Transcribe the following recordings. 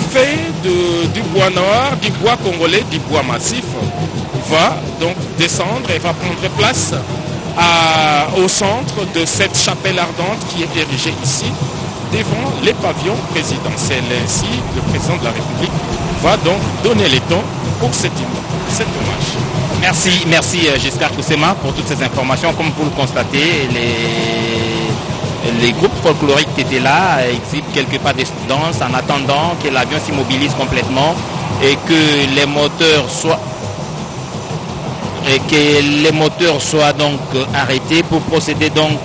fait du bois noir, du bois congolais, du bois massif, va donc descendre et va prendre place au centre de cette chapelle ardente qui est érigée ici, devant les pavillons présidentiels. Ainsi, le président de la République va donc donner les tons pour cet hommage. Merci Giscard Koussema pour toutes ces informations. Comme vous le constatez, les groupes folkloriques qui étaient là exhibent quelques pas de danse en attendant que l'avion s'immobilise complètement et que les moteurs soient donc arrêtés pour procéder donc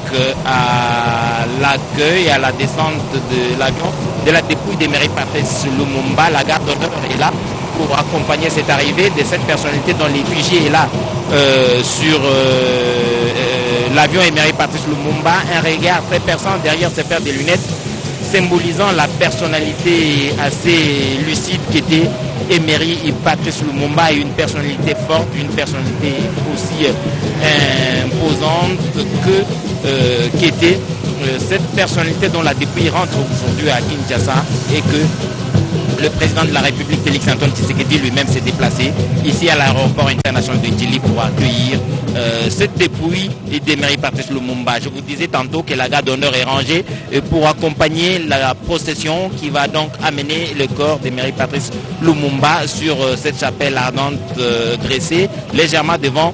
à l'accueil et à la descente de l'avion de la dépouille d'Emery Patrice Lumumba. La garde d'honneur est là pour accompagner cette arrivée de cette personnalité dont l'effigie est là sur l'avion Emery Patrice Lumumba. Un regard très perçant derrière ses paires de lunettes, symbolisant la personnalité assez lucide qu'était Emery Patrice Lumumba, et une personnalité forte, une personnalité aussi imposante qu'était cette personnalité dont la dépouille rentre aujourd'hui à Kinshasa, et que le président de la République, Félix Antoine Tshisekedi, lui-même s'est déplacé ici à l'aéroport international de Djili pour accueillir cette dépouille d'Emery Patrice Lumumba. Je vous disais tantôt que la garde d'honneur est rangée pour accompagner la procession qui va donc amener le corps d'Emery Patrice Lumumba sur cette chapelle ardente dressée légèrement devant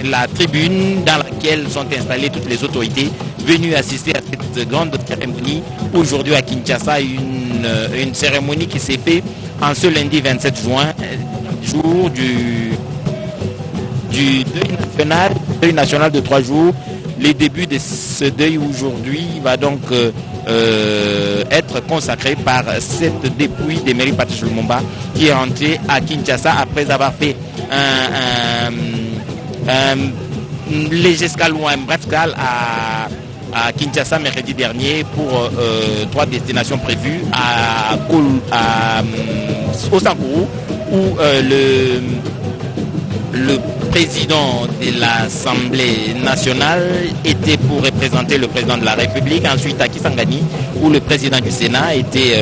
la tribune dans laquelle sont installées toutes les autorités venues assister à cette grande cérémonie aujourd'hui à Kinshasa, une cérémonie qui s'est faite en ce lundi 27 juin, jour du deuil national de 3 jours. Le début de ce deuil aujourd'hui va donc être consacré par cette dépouille d'Emery Patrice Lumumba qui est rentré à Kinshasa après avoir fait un léger escale ou un bref escale à Kinshasa mercredi dernier pour 3 destinations prévues au Sankuru, où le président de l'Assemblée nationale était pour représenter le président de la République. Ensuite à Kisangani, où le président du Sénat était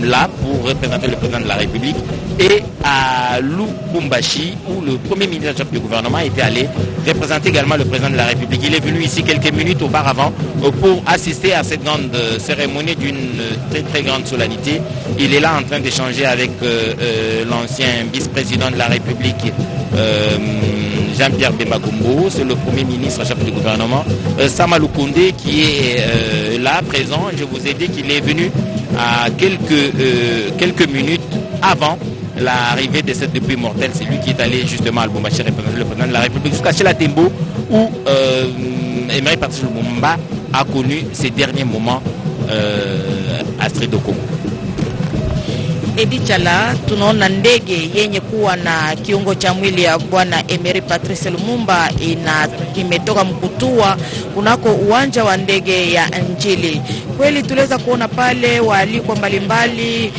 là pour représenter le président de la République, et à Lubumbashi, où le premier ministre du gouvernement était allé représenter également le président de la République. Il est venu ici quelques minutes auparavant pour assister à cette grande cérémonie d'une très très grande solennité. Il est là en train d'échanger avec l'ancien vice-président de la République, Jean-Pierre Bemba Gombo. C'est le premier ministre chef du gouvernement, Sama Lukonde, qui est là présent. Je vous ai dit qu'il est venu à quelques minutes avant l'arrivée de cette dépouille mortelle. C'est lui qui est allé justement à Lubumbashi représenter le président de la République jusqu'à Chela Tembo, où Emery Patrice Lumumba a connu ses derniers moments à Stridoko. Edi Chala, tunaona ndege yenye kuwa na kiungo cha mwili ya bwana Emery Patrice Lumumba imetoka mkutua kunako uwanja wa ndege ya Njili. Kweli tuliweza kuona pale waalikwa mbalimbali,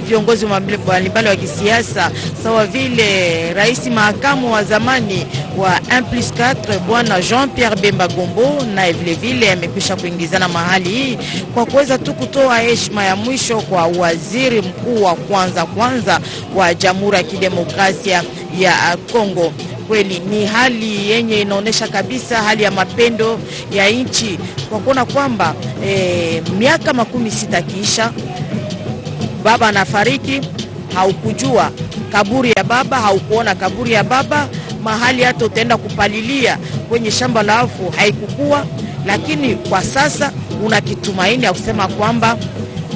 viongozi mbalimbali wa kisiasa, sawa vile rais makamu wa zamani wa 1+4 bwana Jean-Pierre Bemba Gombo, na vile vile amekwisha kuingizana mahali hii kwa kuweza tu kutoa heshima ya mwisho kwa waziri mkuu wa kwanza wa Jamhuri ya Kidemokrasia ya Kongo. Kweli ni hali yenye inaonesha kabisa hali ya mapendo ya nchi, kwa kuona kwamba miaka 60 kisha baba anafariki, haukujua kaburi ya baba, haukuona kaburi ya baba, mahali hata utaenda kupalilia kwenye shamba la afu haikukua, lakini kwa sasa una kitumaini ya kusema kwamba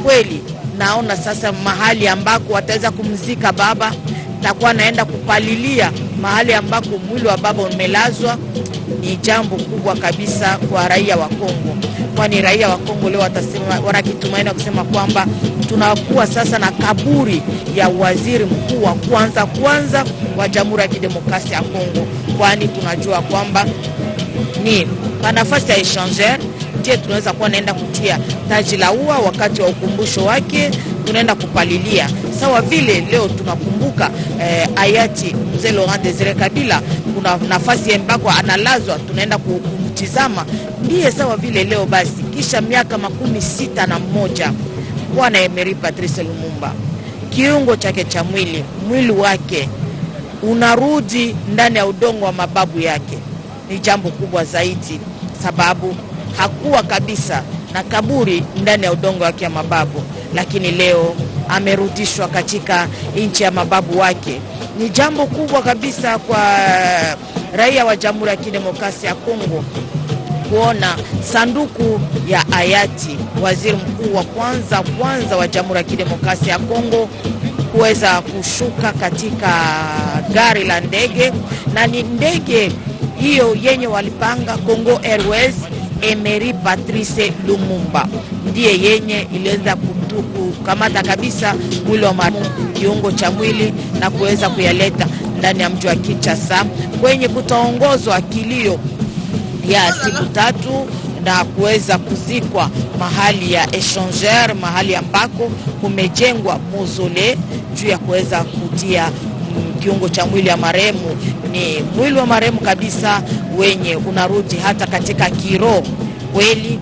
kweli naona sasa mahali ambako wataweza kumzika baba, takuwa naenda kupalilia mahali ambako mwili wa baba umelazwa. Ni jambo kubwa kabisa kwa raia wa Kongo, kwani raia wa Kongo leo watasema, wanakitumaini kusema kwamba tunakuwa sasa na kaburi ya waziri mkuu wa kwanza wa Jamhuri ya Kidemokrasia ya Kongo, kwani tunajua kwamba ni kwa nafasi ya échangeur ndiye tunaweza kuwa naenda kutia taji la ua wakati wa ukumbusho wake, tunaenda kupalilia. Sawa vile leo tunakumbuka hayati mzee Laurent Desire Kabila, kuna nafasi ambako analazwa tunaenda kumtizama. Ndiye sawa vile leo basi kisha miaka 61 Bwana Emery Patrice Lumumba, kiungo chake cha mwili wake unarudi ndani ya udongo wa mababu yake. Ni jambo kubwa zaidi, sababu hakuwa kabisa na kaburi ndani ya udongo wake ya mababu, lakini leo amerudishwa katika nchi ya mababu wake. Ni jambo kubwa kabisa kwa raia wa Jamhuri ya Kidemokrasia ya Kongo kuona sanduku ya hayati waziri mkuu wa kwanza wa Jamhuri ya Kidemokrasia ya Kongo kuweza kushuka katika gari la ndege, na ni ndege hiyo yenye walipanga Congo Airways. Emery Patrice Lumumba ndiye yenye iliweza kukamata kabisa mwili wa marehemu, kiungo cha mwili, na kuweza kuyaleta ndani ya mji wa Kinshasa kwenye kutaongozwa kilio ya siku 3 na kuweza kuzikwa mahali ya Échangeur, mahali ambako kumejengwa mausolée juu ya kuweza kutia kiungo cha mwili ya marehemu. Ni mwili wa marehemu kabisa wenye unarudi hata katika kiroho. Kweli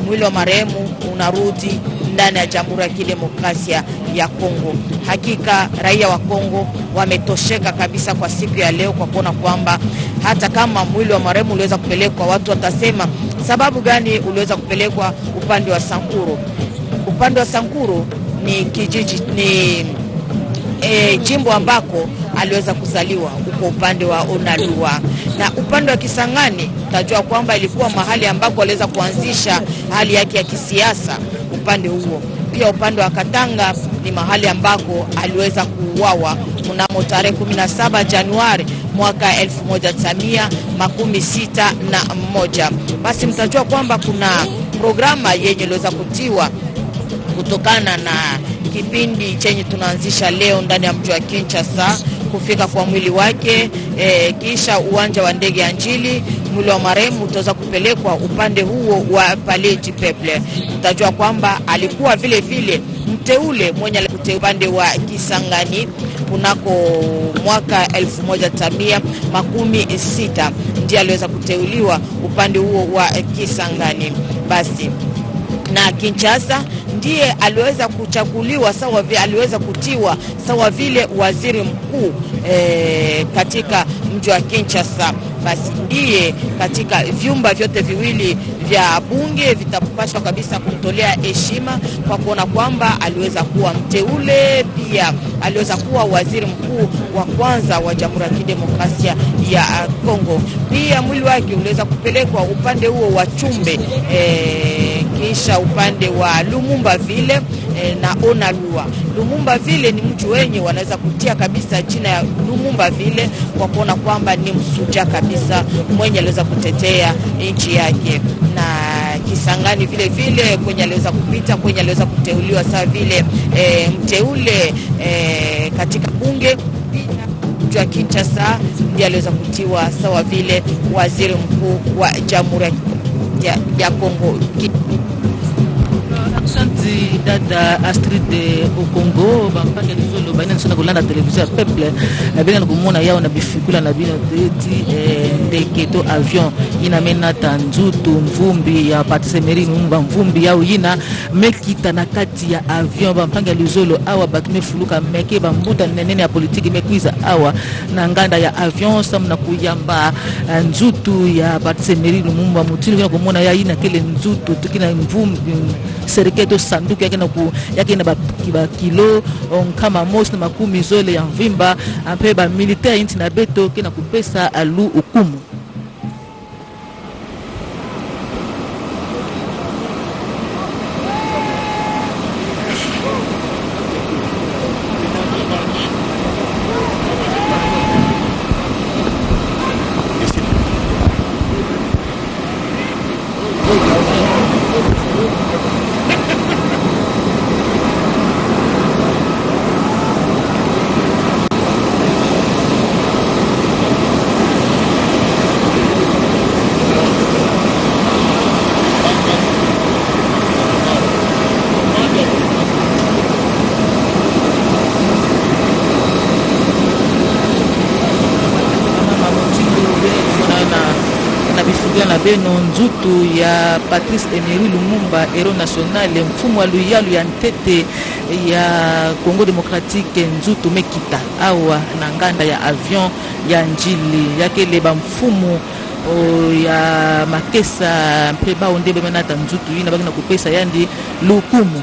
mwili wa marehemu unarudi ndani ya Jamhuri ya Kidemokrasia ya Kongo. Hakika raia wa Kongo wametosheka kabisa kwa siku ya leo, kwa kuona kwamba hata kama mwili wa marehemu uliweza kupelekwa, watu watasema sababu gani uliweza kupelekwa upande wa Sankuru. Upande wa Sankuru ni kijiji, ni jimbo ambako aliweza kuzaliwa, uko upande wa Onalua. Na upande wa Kisangani tajua kwamba ilikuwa mahali ambako aliweza kuanzisha hali yake ya kisiasa upande huo. Pia upande wa Katanga ni mahali ambako aliweza kuuawa mnamo tarehe 17 Januari mwaka 1961. Basi mtajua kwamba kuna programa yenye iliweza kutiwa kutokana na kipindi chenye tunaanzisha leo ndani ya mji wa Kinshasa, kufika kwa mwili wake, kisha uwanja wa ndege ya Njili. Mwili wa marehemu utaweza kupelekwa upande huo wa Palais du Peuple. Mtajua kwamba alikuwa vile vile mteule mwenye alikuwa upande wa Kisangani kunako mwaka 1960, ndiye aliweza kuteuliwa upande huo wa Kisangani. Basi na Kinshasa ndiye aliweza kuchaguliwa sawa vile aliweza kutiwa sawa vile waziri mkuu katika mji wa Kinshasa. Basi ndiye katika vyumba vyote viwili vya bunge vitapashwa kabisa kumtolea heshima kwa kuona kwamba aliweza kuwa mteule, pia aliweza kuwa waziri mkuu wa kwanza wa Jamhuri ya Kidemokrasia ya Kongo. Pia mwili wake uliweza kupelekwa upande huo wa Chumbe, kisha upande wa Lumumba vile na Onalua. Lumumba vile ni mtu wenye wanaweza kutia kabisa jina ya Lumumba vile kwa kuona kwamba ni msuja kabisa mwenye aliweza kutetea nchi yake. Na Kisangani vile vile kwenye aliweza kupita, kwenye aliweza kuteuliwa sawa vile mteule katika bunge. Mji wa Kinshasa ndiye aliweza kutiwa sawa vile waziri mkuu wa Jamhuri ya Kongo. Asante dada Astrid Okongo bampake nizolo baina nsona kulanda television ya Peuple bena kumona yao na bifikula na bino teti ndeketo avion ina menata nzutu mvumbi ya Patrice Emery Lumumba mvumbi yao ina mekita na kati ya avion bampake nizolo awa bakime fuluka meke bambuta nenene ya politiki mekwiza awa na nganda ya avion samna kuyamba nzutu ya Patrice Emery Lumumba mutini kuna kumona ya ina kile nzutu tukina mvumbi seriketo sanduku yake na ba kilo kama mos na makumi zole ya mvimba ampeba militaire inti na beto kena kupesa alu ukumu. beno nzutu ya Patrice Emery Lumumba héros national mfumu wa luyalu ya ntete ya Congo Démocratique nzutu mekita awa na nganda ya avion ya njili yake leba mfumu ya makesa mpeba ondebe manata nzutu ina bakina kupesa yandi lukumu.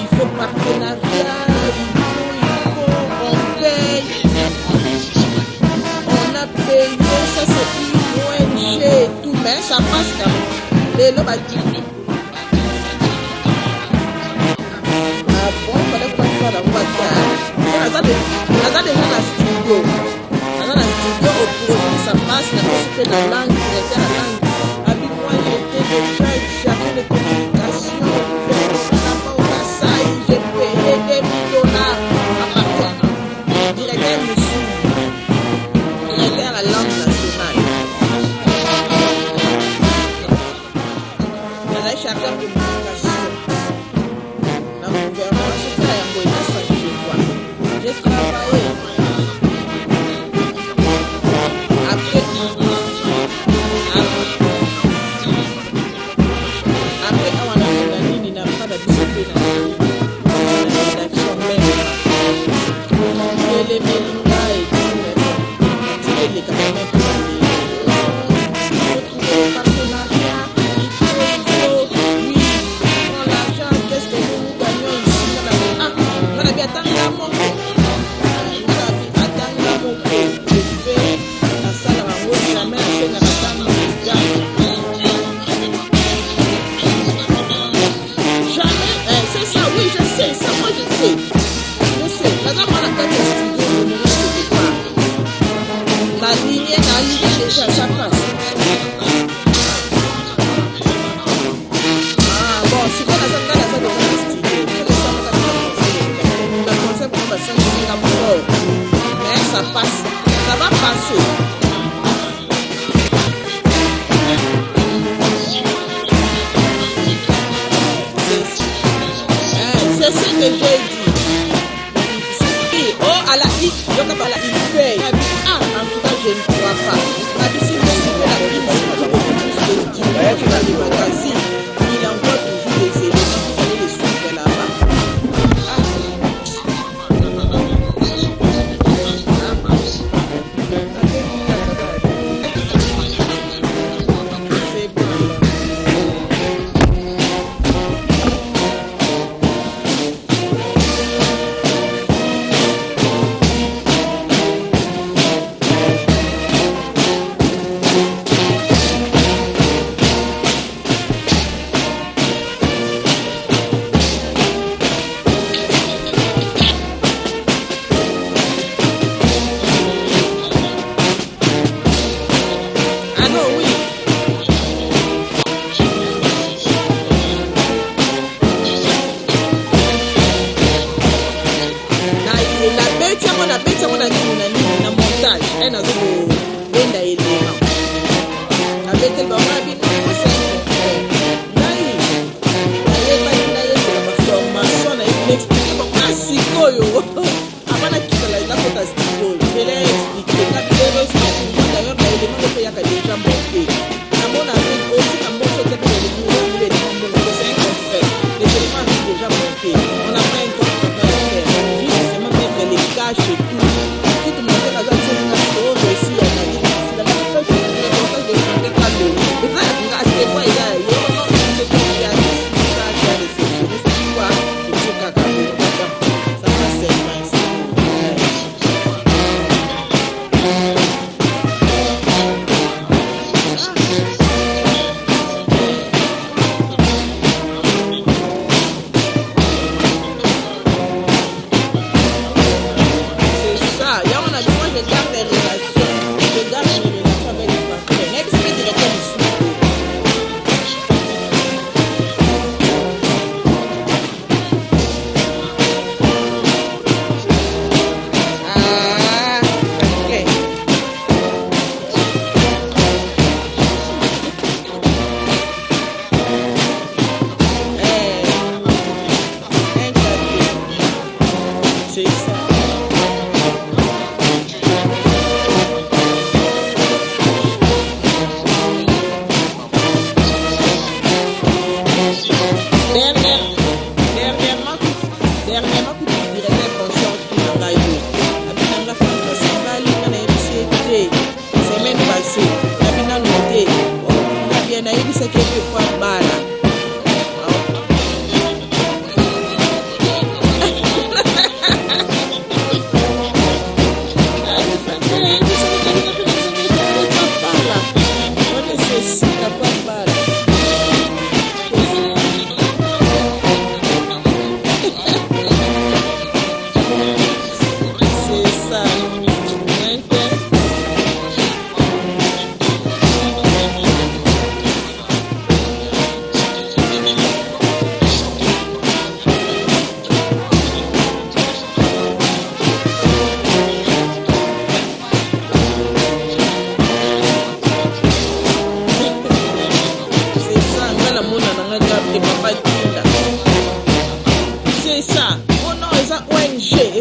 il faut partenariat, il faut on paye, on passe lelo badini bon fallait pas faire la voix naza déjà na studio au produit ça passe na possibilité la langue directeur la langue avec moi j'étais déjà chargé de communication au Kassai j'ai payé $2 000 à partir directeur Moussou directeur la langue nationale naza chargé de communication na gouvernement c'est ça yango eza sache quoi j'ai travaillé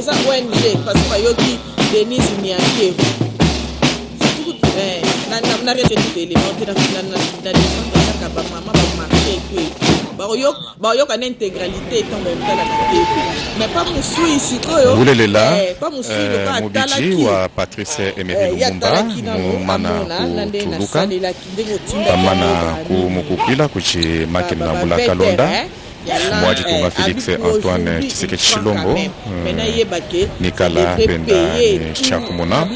eza ONG parce que bayoki Denise Niakero na rete tout élément na défendre kaka ba mama ba marché que bayoka na intégralité tant même dans la TV mais pas musu ici koyo Bulelela pas musu le Mobidji wa Patrice Emery Lumumba mumana kutuluka pamana kumukupila kuchi makina mbula kalonda Mwaji Tunga Félix Antoine Tshisekedi Tshilombo Nikala Penda Chakumona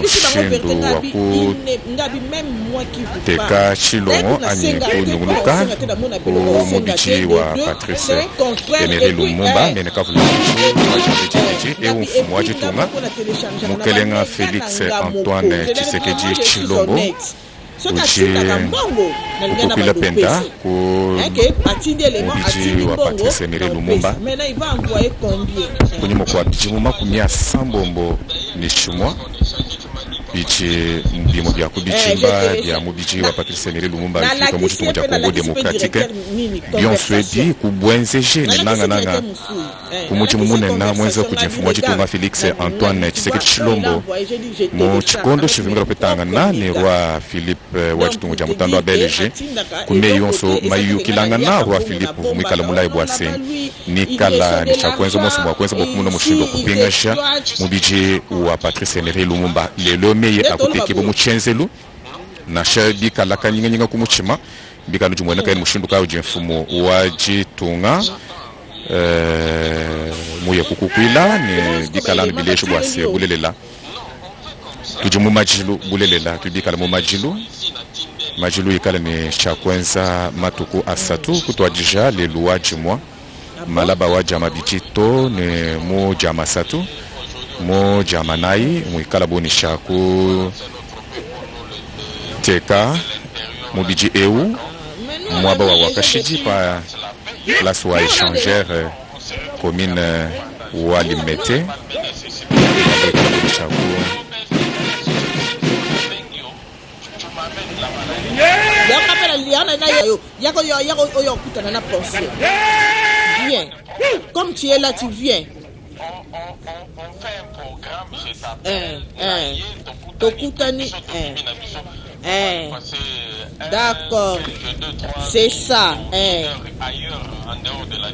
Mushindu waku Teka Chilongo Anyi Kunyunguluka Mobidji wa Patrice Emery Lumumba Meneka Mwaji Mwaji Tunga Mukelenga Félix Antoine Tshisekedi Tshilombo Ukupila Penda Mobidji wa Patrice Emery Lumumba Kunyimo kwa Bijimuma kumia sambombo nishumwa Bichi mbimo bya kubichimba bya Mobidji wa Patrice Emery Lumumba Afrika mutu tumoja Congo Démocratique Bion Swedi kubwenzeje ni nanga kumuchi mumune na mwenzo kujimfu Mwaji Tunga Félix Antoine Tshisekedi Tshilombo Mu chikondo chivimira petanga na ni roi Philippe Mwaji Tunga mutando wa Belge kumbe yonso mayu kilanga na roi Philippe vumikala mulai bwase Nikala ni chakwenzo mosi mwa kwenzo mwakumuna mushindo kupingasha Mobidji wa Patrice Emery Lumumba lelo meye akuteke bo muchenzelu na shabi kala kanyinga kumuchima bikanu jumwena kaini mushindu kawo jemfumo Waji Tunga muye kukukwila ni bikalanu bilesho bwase bulelela tujimu majilu bulelela tubikala mu majilu ikala ni chakwenza matuku asatu kutwajija lelu wajimwa malaba wajama bijito ni mu jama satu mu jama nai muikala boni shaku teka Mobidji eu mwaba wa wakashiji pa place wa échangère commune Walimete shaku Viens. Comme tu es là, tu viens. On fait un programme, Tokutani. D'accord. C'est ça. Ailleurs, en dehors de la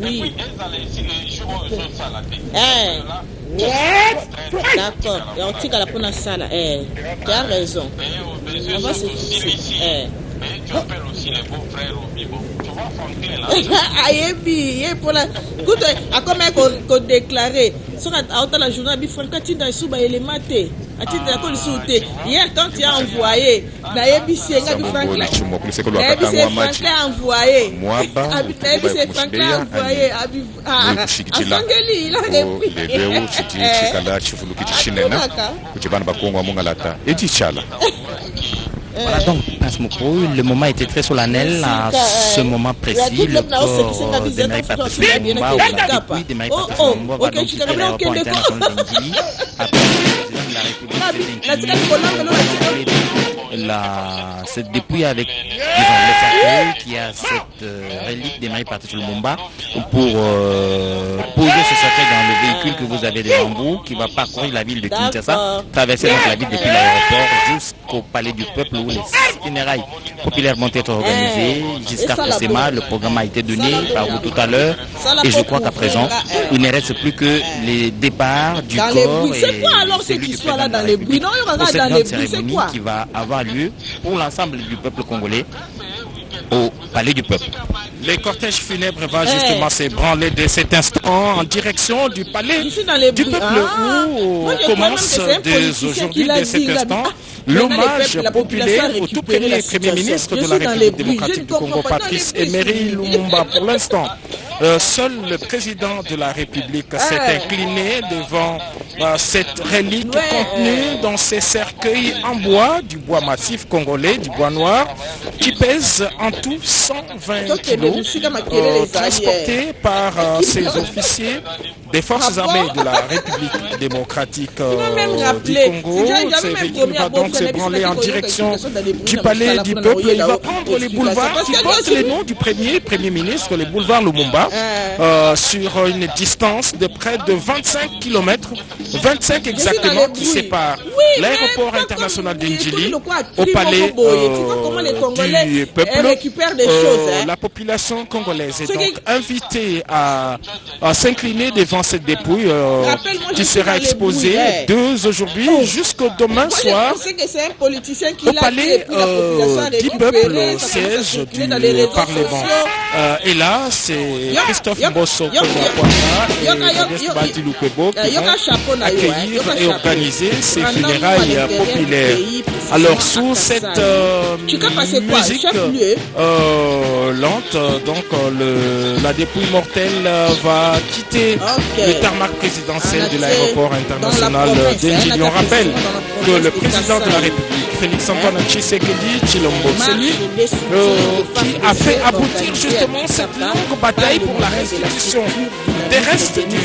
oui. D'accord. Et on tire à la pona sala. Tu as raison. On va se fixer. Tu appelles aussi les beaux-frères au Bibo. Tu vois Franklin là. Ayebi, pour la. Écoute, à combien qu'on déclaré. Sur la journée, il faut que tu aies sous élément. Hier, quand tu as envoyé, Nayebi c'est Franklin. Franklin a envoyé. C'est Franklin envoyé. Asangeli, il a Voilà donc, le moment était très solennel à ce moment précis. Le corps d'Emery Patrice Lumumba, ou la dépouille d'Emery Patrice Lumumba va donc quitter l'aéroport international d'Ingili après le président de la République. Cette dépouille avec, disons, le cercueil qui a cette relique d'Emery Patrice Lumumba pour poser ce cercueil dans le véhicule que vous avez devant vous, qui va parcourir la ville de Kinshasa, traverser donc la ville depuis l'aéroport jusqu'au palais du peuple où les funérailles populaires vont être organisées. Jusqu'à Kosema, le programme a été donné par vous tout à l'heure, et je crois qu'à présent, il ne reste plus que les départs du corps et celui du président de la République pour cette grande cérémonie qui va avoir lieu pour l'ensemble du peuple congolais au palais du peuple. Les cortèges funèbres vont justement s'ébranler de cet instant en direction du palais du peuple où commence dès aujourd'hui, dès cet instant, l'hommage populaire au tout premier ministre de la République démocratique du Congo, Patrice Emery Lumumba. Pour l'instant, seul le président de la République s'est incliné devant cette relique contenue dans ces cercueils en bois, du bois massif congolais, du bois noir, qui pèse en tout 120 kilos, transportés par ces officiers des forces armées de la République démocratique du Congo. Ce véhicule va donc se branler en direction du palais du peuple. Il va prendre les boulevards qui portent les noms du premier ministre, le boulevard Lumumba, sur une distance de près de 25 km, 25 exactement, qui sépare l'aéroport international d'Indjili au palais du peuple. La population congolaise est donc invitée à s'incliner devant cette dépouille qui sera exposée dès aujourd'hui jusqu'au demain soir au palais du peuple, siège du Parlement. Et là, c'est Christophe Mbosso et Modeste Batiloukebo qui vont accueillir et organiser ces funérailles populaires. Alors, sous cette musique lente, donc la dépouille mortelle va quitter le tarmac présidentiel de l'aéroport international d'Indjili. On rappelle que le président de la République, Félix-Antoine Tshisekedi Tshilombo, c'est lui qui a fait aboutir justement cette longue bataille pour la restitution des restes du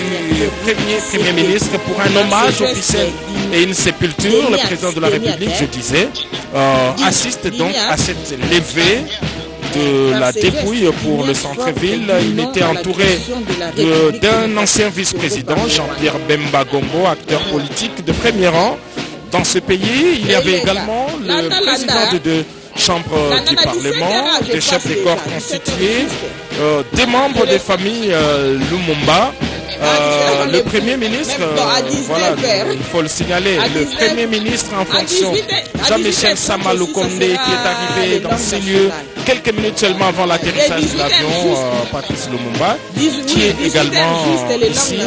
premier ministre pour un hommage officiel et une sépulture. Le président de la République, je disais, assiste donc à cette levée de la dépouille pour le centre-ville. Il était entouré d'un ancien vice-président, Jean-Pierre Bemba Gombo, acteur politique de premier rang dans ce pays. Il y avait également le président de deux chambres du Parlement, des chefs des corps constitués, des membres des familles Lumumba. Le Premier ministre, voilà, il faut le signaler, le Premier ministre en fonction, Jean-Michel Sama Lukonde, qui est arrivé dans ces lieux quelques minutes seulement avant l'atterrissage de l'avion, Patrice Lumumba, qui est également ici.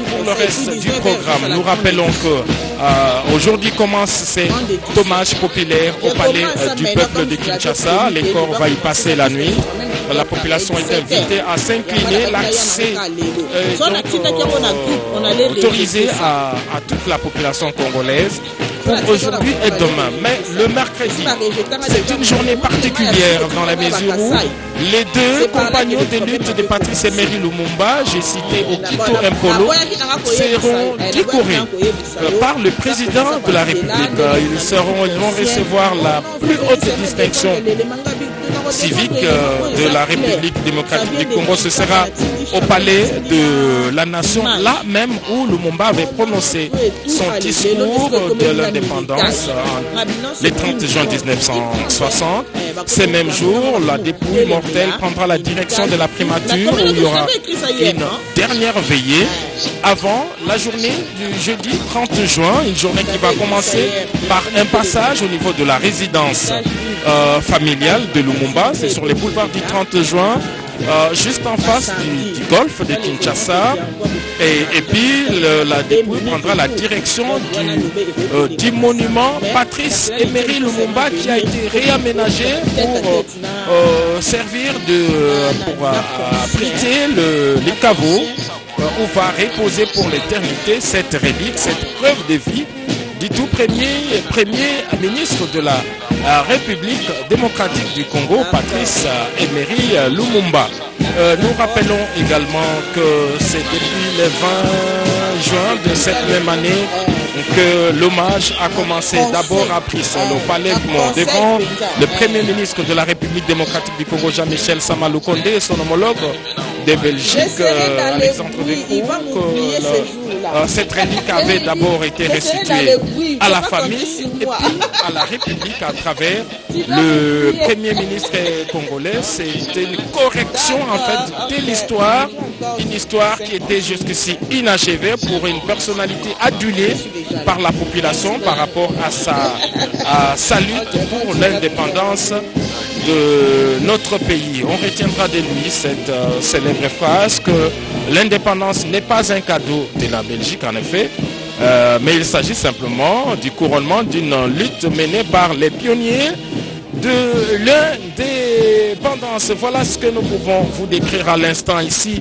Pour le reste du programme, nous rappelons que aujourd'hui commence cet hommage populaire au palais du peuple de Kinshasa. Les corps vont y passer la nuit. La population est invitée à s'incliner. L'accès autorisé à toute la population congolaise pour aujourd'hui et demain. Mais le mercredi, c'est une journée particulière dans la mesure où les deux compagnons de lutte de Patrice Emery Lumumba, j'ai cité Okito Mpolo, seront décorés par le président de la République. Ils vont recevoir la plus haute distinction civique de la République démocratique du Congo. Ce sera au palais de la nation, là même où Lumumba avait prononcé son discours de l'indépendance le 30 juin 1960. Ces mêmes jours, la dépouille mortelle prendra la direction de la primature où il y aura une dernière veillée avant la journée du jeudi 30 juin, une journée qui va commencer par un passage au niveau de la résidence familiale de Lumumba. C'est sur les boulevards du 30 juin, juste en face du golfe de Kinshasa. Et puis la dépouille prendra la direction du monument Patrice Emery Lumumba qui a été réaménagé pour servir pour abriter les caveaux où va reposer pour l'éternité cette relique, cette preuve de vie du tout premier ministre de la République démocratique du Congo, Patrice Emery Lumumba. Nous rappelons également que c'est depuis le 20 juin de cette même année que l'hommage a commencé d'abord à Brissol, au palais devant le premier ministre de la République démocratique du Congo, Jean-Michel Sama Lukonde, et son homologue de Belgique, Alexandre Decoux. Cette relique avait d'abord été restituée à la famille et puis à la République à travers le premier ministre congolais. C'était une correction en fait de l'histoire, une histoire qui était jusqu'ici inachevée pour une personnalité adulée par la population par rapport à sa lutte pour l'indépendance de notre pays. On retiendra de lui cette célèbre phrase que l'indépendance n'est pas un cadeau de la Belgique en effet, mais il s'agit simplement du couronnement d'une lutte menée par les pionniers de l'indépendance. Voilà ce que nous pouvons vous décrire à l'instant ici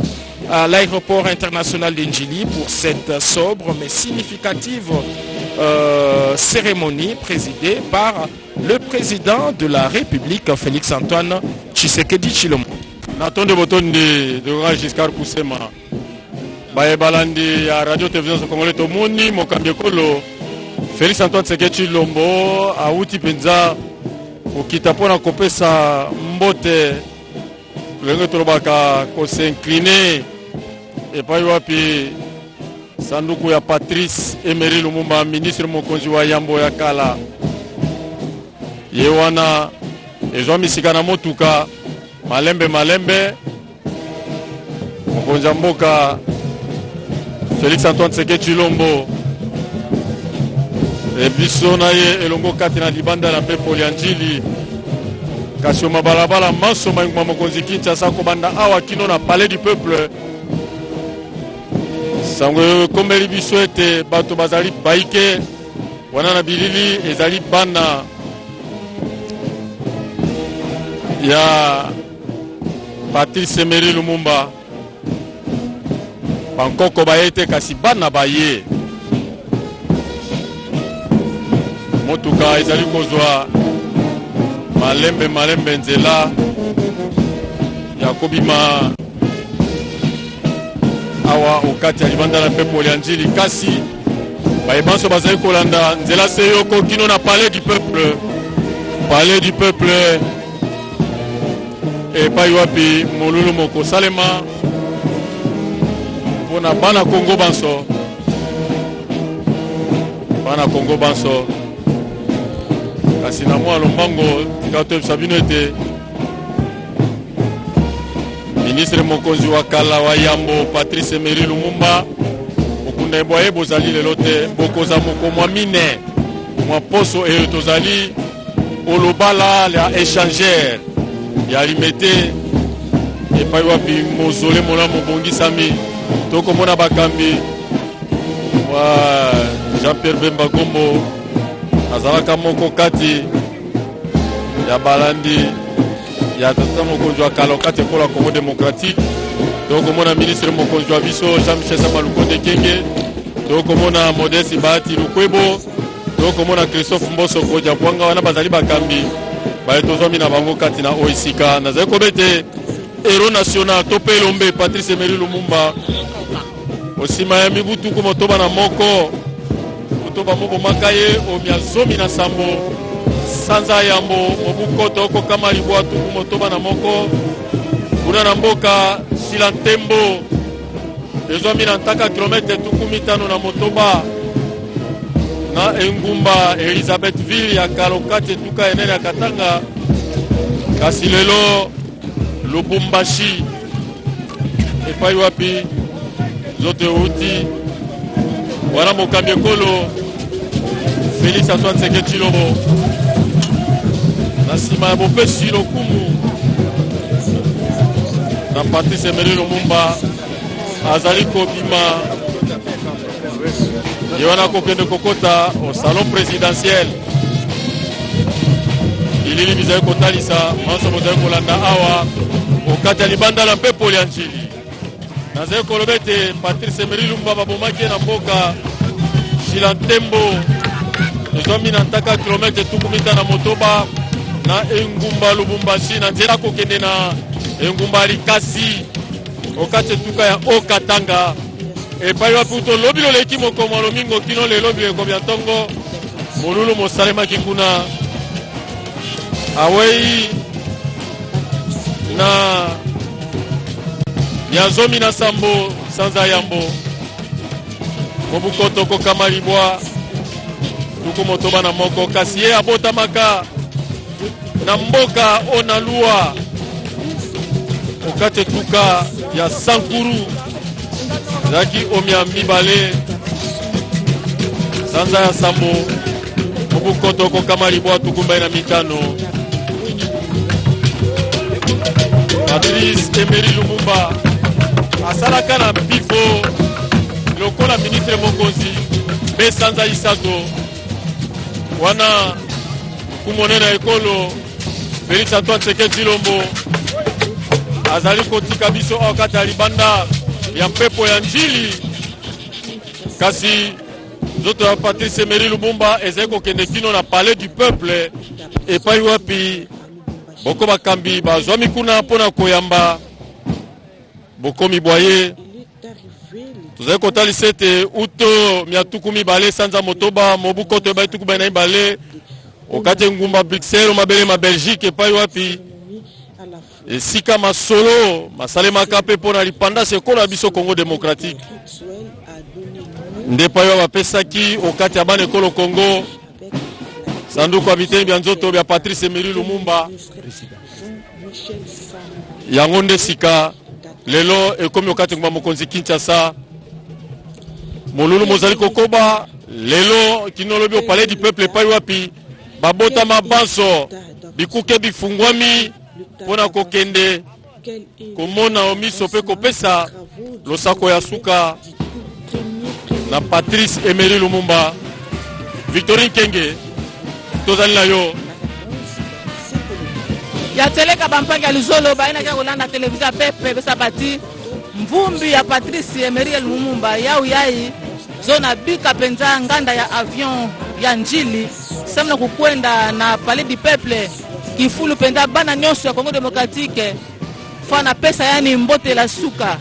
à l'aéroport international d'Indjili pour cette sobre mais significative cérémonie présidée par le président de la République, Félix Antoine Tshisekedi Tshilombo. Natonde botondi de Giscard Kusema. Baye balandi ya radio télévision congolais to moni mokambekolo Félix Antoine Tshisekedi Tshilombo auti penza okitapona kopesa mbote lenge tolobaka ko s'incliner et pas wapi sanduku ya Patrice Emery Lumumba, ministre mokonzi wa yambo ya kala yewana ezwa misika na motuka malembe mokonzi ya mboka Félix Antoine Tshisekedi Tshilombo ebiso na ye elongo kati na libanda na mpepo ya Njili kasi mabalabala maso mayunguma mokonzi Kinshasa kobanda awa kino na palais du peuple sango kombeli biso ete bato bazali baike wana na bilili ezali bana ya Patrice Emery Lumumba bankoko baye te kasi bana baye motuka ezali kozwa malembe nzela ya kobima awa okati ya libanda na mpepo ya Njili kasi bayebanso bazali kolanda nzela seyoko kino na palais du peuple epai wapi molulu moko salema mpona bana Kongo banso kasi na mwa lombango tika toyebisa bino ete ministre mokonzi wa kala wa yambo Patrice Emery Lumumba okunda ebwa ye bozali lelo te bokoza mokomwa mine mwa poso eyo tozali olobala ya échangeur ya limete epai wapi mozole molamu bongisami tokomona bakambi wa Jean-Pierre Bemba Gombo azalaka moko kati ya balandi ya tata mokonzi wa kala kati ekola Congo démocratique tokomona ministre mokonzi wa biso Jean-Michel Samalukonde Kenge tokomona Modeste Bahati Lukwebo tokomona Christophe Mboso Koja Bwanga wana bazali bakambi baye tozomi na bango kati na oisika nazali kobete héros national tope elombe Patrice Emery Lumumba osima ya mibutuku motoba na moko motoba mobo makaye omia zomi na sambo sanza yambo mobukoto oko kama libwa tuku motoba na moko kuna na mboka Silantembo ezomi na ntaka kilometre tuku mitano na motoba na engumba Elizabethville ya kalokati etuka enene ya Katanga kasi lelo Lubumbashi epai wapi zote uti wana mokambi ekolo Félix Antoine Tshisekedi Tshilombo na nsima ya bopesi lokumu na Patrice Emery Lumumba azali kobima ye wana kokende kokota au salon présidentiel ilili bizali kotalisa manso bozali kolanda awa okati ya libanda na mpepo ya Njili nazali koloba ete Patrice Emery Lumumba babomaki na mboka Silantembo ezomi na ntaka kilometre tuku mitano na motoba na engumba Lubumbashi na nzela kokende na engumba Likasi okati etuka ya Okatanga epai wapi tolobi loleki mokomo lomingo kino lelo bileko bya ntongo molulu mosalemaki kuna awei na ya zomi na sambo sanza yambo mobukoto kokama libwa tuku motoba na moko kasi ye abotamaka na mboka onalua okati etuka ya Sankuru zaki omia mibale sanza ya sambo mobukoto kokama libwa tukumbai na mitano Patrice Emery Lumumba asalaka na bifo lokola ministre mokonzi be sanza isato wana kumonena ekolo Félix Antoine Tshisekedi Tshilombo azali kotika biso okata libanda ya mpepo ya njili kasi nzoto ya Patrice Emery Lumumba ezali kokende kino na palais du peuple epai wapi boko bakambi bazwami kuna mpona koyamba bokomi bwaye tozali kotalisa ete uto miatuku mibale sanza motoba mobu koto ebai tuku bai na mibale okati ngumba Bruxelles mabele ma Belgique epai wapi esika masolo masalemaka mpe mpona lipandasi ekolo ya biso Congo démocratique nde epai oyo bapesaki okati ya bana ekolo Congo sanduku ya biteni bya nzoto bya Patrice Emery Lumumba yango nde sika lelo ekomi okati ngumba mokonzi Kinshasa molulu mozali kokoba lelo kinolobi au palais du peuple epai wapi babota mabanso bikuke bifungwami mpona kokende komona omiso mpe kopesa losako ya suka na Patrice Emery Lumumba. Victorine Kenge tozali na yo ya teleka bampangi ya luzolo baina kia kolanda televizia pepe besa bati mvumbi ya Patrice Emery Lumumba yau yai zona bika penza nganda ya avion ya njili samna kukwenda na palais du peuple kifulu penza bana nyonso ya Congo démocratique fana pesa yani mbote la suka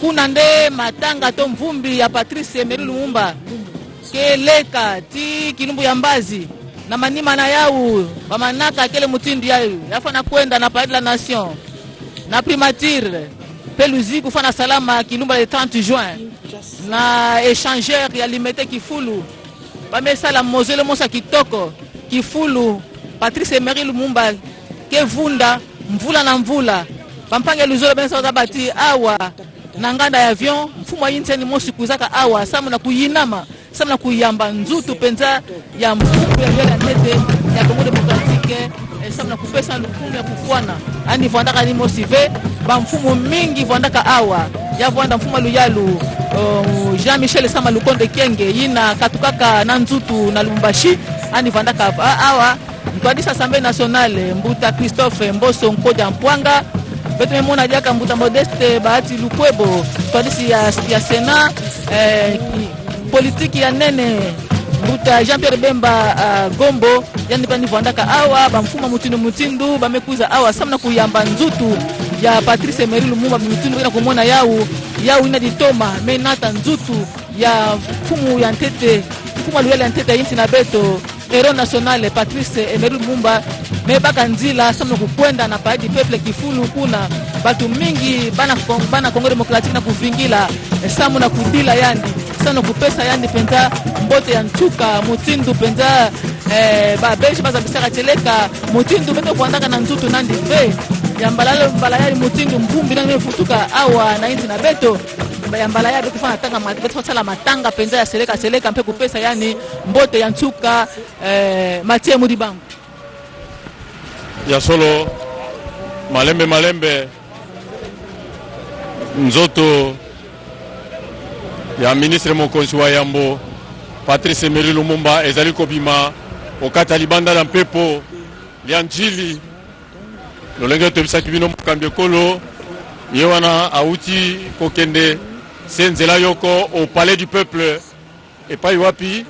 kuna nde matanga to mvumbi ya Patrice Emery Lumumba keleka ti kinumbu ya mbazi na manima na yau bamanaka kele mutindi yayo yafana kwenda na palais de la nation na primature peluzi kufana salama kilumba le 30 juin na échangeur ya limete kifulu bamesala mozele mosa kitoko kifulu Patrice Emery Lumumba kevunda mvula na mvula bampange luzolo bensa zabati awa na nganda ya avion mfumo yinteni mosi kuzaka awa samu na kuyinama samu na kuyamba nzutu penza ya mfumo ya nete ya Congo démocratique samu na kupesa lukumu ya kufwana ani vandaka ni mosive ba mfumo mingi vandaka awa ya vanda mfumo luyalu Jean-Michel Sama Lukonde Kenge yina katukaka na nzutu na Lumbashi ani vandaka awa mtwadisa Assemblée nationale Mbuta Christophe Mboso Nkoja Mpwanga betu mona diaka Mbuta Modeste Bahati Lukwebo twadisi ya Sénat politiki ya nene Mbuta Jean-Pierre Bemba Gombo yani bani vandaka awa bamfuma mutindu bamekuza awa samna kuyamba nzutu ya Patrice Emery Lumumba mutindu ina kumona yau ina ditoma menata nzutu ya fumu ya ntete fumu luyele ya ntete yinti na beto hero national Patrice Emery Lumumba mebaka nzila samna kukwenda na palais du peuple kifulu kuna batu mingi bana Congo démocratique na kuvingila samu na kudila yandi sana kupesa yandi penza mbote ya ntuka mutindu penza babeji bazabisaka teleka mutindu beto kuandaka na nzutu nandi ve ya mbalayali mutindu mbumbi na futuka awa na inti na beto ya mbalayali beto fana tanga beto sala matanga penza ya seleka mpe kupesa yani mbote ya ntuka Mathieu Mudibango ya solo malembe nzoto ya ministre mokonzi wa yambo Patrice Emery Lumumba ezali kobima okata libanda na mpepo ya njili lolenge tobisaki bino mokambi ekolo ye wana auti kokende se nzela yoko au palais du peuple epai wapi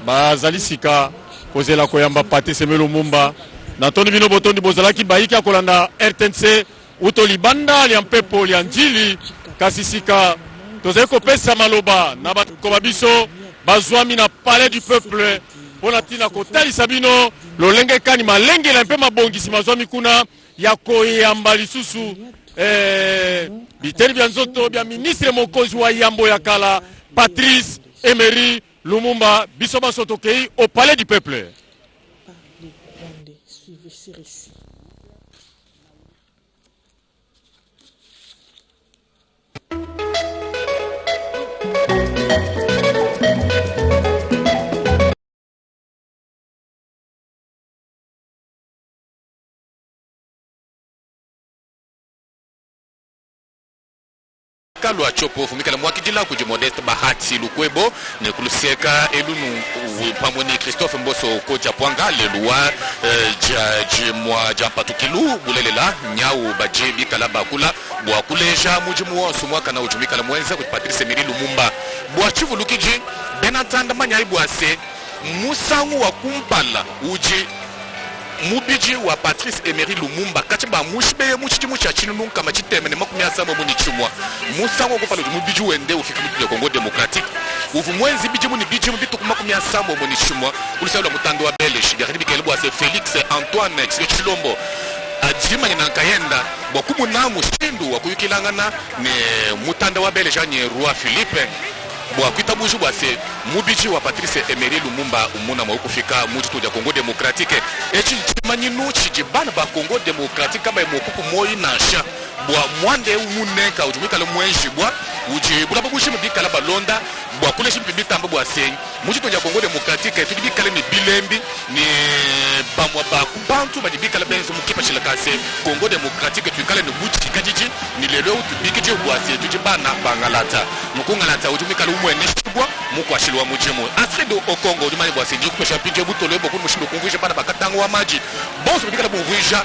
bazali sika kozela koyamba Patrice Emery Lumumba na tondi bino botondi bozalaki bayiki akolanda RTNC uto libanda lya mpepo lya njili kasi sika tozali kopesa maloba na bakoma biso bazwami na palais du peuple mpona ntina kotalisa bino lolenge kani malengela mpe mabongisi mazwami kuna ya koyamba lisusu biteni bya nzoto bya ministre mokonzi wa yambo ya kala Patrice Emery Lumumba biso baso tokei au palais du peuple. luseka lwa chopo fumikala mwakidila kuji Modeste Bahati Lukwebo ne kuluseka elunu pamoni Christophe Mboso koja pwanga leluwa mwa jampatukilu bulelela nyau bajebi kala bakula bwa kuleja mujimu wa sumwaka na ujumikala mwenza kuti Patrice Emery Lumumba bwa chivu lukiji benatanda manyai bwase musangu wa kumpala uji mubiji wa Patrice Emery Lumumba katiba mushibeye muchikimu cha chinu kama chitemene makumi asamba muni chimwa musango kupala mubiji wende ufika mutule Kongo Democratique uvu mwenzi biji muni biji mbitu makumi asamba muni chimwa ulisaula mutando wa Belge yakini kelebo ase Félix Antoine Chilombo ajima ni nankayenda wakumu na mushindu wakuyukilangana ne mutanda wa Belge anye Roi Philippe bwa kwitabuju bwase mubiji wa Patrice Emery Lumumba umuna mwa ukufika mujitu ya Kongo Democratique echi chimanyinu chijibana ba Kongo Democratique kama mokupu moyi nasha bwa mwande umuneka ujumika le mwenji bwa uji bula babushi mbika la balonda bwa kule shimbi tamba bwa senyi mujitu ya Kongo Democratique tudibika le ni bilembi ni bamwa ba kubantu badibika la benzo mukipa chilakase Kongo Democratique tuikale ni buchi kajiji ni lelo utubiki je bwase tujibana bangalata mukungalata ujumika le umwene shibwa muko ashilwa mujimu Alfredo Okongo ujumani bwase jikupesha pinje buto lebo kunu mushindo kunguisha bana bakatango wa maji bonso mbika la bunguisha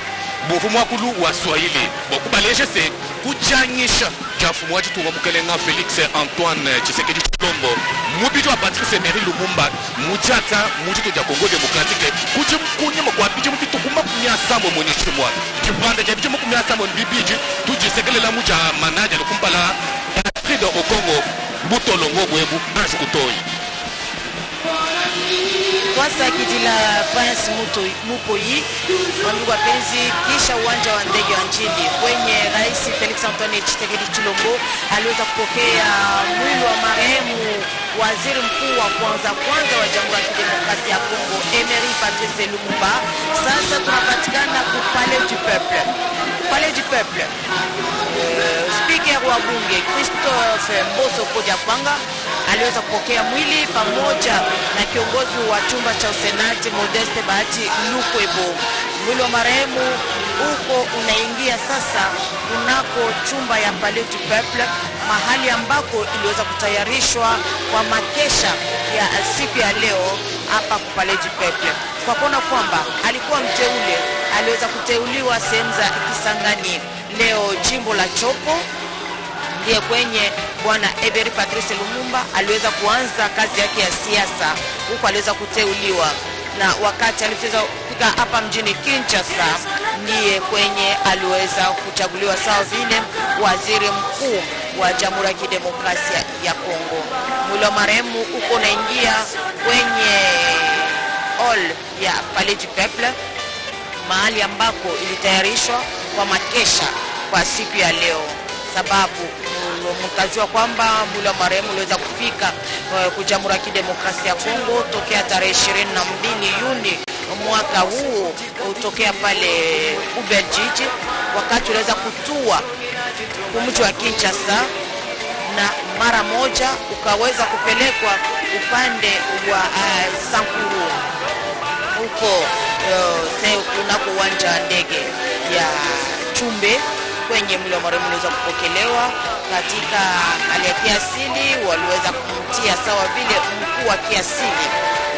bofumu wakulu wa Swahili bokubaleje se kujanyisha jafumu wajitu wa mukelenga Félix Antoine Tshisekedi Tshilombo mubiji wa Patrice Emery Lumumba mujata mujitu ya Kongo Democratique kujimkunye mkwa biji mbitu kumakumia sambo mwenye chimwa kipanda ya biji mkumia sambo mbibiji tujisekele la muja manaja lukumpala Alfredo Okongo buto longo bwebu nasukutoi Kwanza kijila Prince Mupoyi wandugu wapenzi, kisha uwanja wa ndege wa Njili kwenye Rais Felix Antoine Tshisekedi Tshilombo aliweza kupokea mwili wa marehemu waziri mkuu wa kwanza wa Jamhuri ya Kidemokrasia ya Kongo Emery Patrice Lumumba. Sasa tunapatikana ku Palais du Peuple. Palais du Peuple. Speaker wa bunge Christophe Mboso koja pwanga aliweza kupokea mwili pamoja na kiongozi wa chumba cha Senati Modeste Bahati Lukwebo. Mwili wa marehemu uko unaingia sasa kunako chumba ya Palais du Peuple, mahali ambako iliweza kutayarishwa kwa makesha ya siku ya leo hapa kwa Palais du Peuple. Kwa kuona kwamba alikuwa mteule, aliweza kuteuliwa sehemu za Kisangani. Leo jimbo la Chopo ndiye kwenye bwana Emery Patrice Lumumba aliweza kuanza kazi yake ya siasa. Huko aliweza kuteuliwa, na wakati aliweza kufika hapa mjini Kinshasa ndiye kwenye aliweza kuchaguliwa sawa vile waziri mkuu wa Jamhuri ya Kidemokrasia ya Kongo. Mwili wa marehemu uko unaingia kwenye hall ya Palais du Peuple, mahali ambako ilitayarishwa kwa makesha kwa siku ya leo, sababu mtajua kwamba mwili wa marehemu uliweza kufika kwa Jamhuri ya Kidemokrasia ya Kongo tokea tarehe 22 Juni mwaka huu utokea pale Ubelgiji, wakati uliweza kutua kumji wa Kinshasa na mara moja ukaweza kupelekwa upande wa Sankuru huko kunako uwanja wa ndege ya Chumbe kwenye mwili wa marehemu uliweza kupokelewa katika hali ya kiasili. Waliweza kumtia sawa vile mkuu wa kiasili,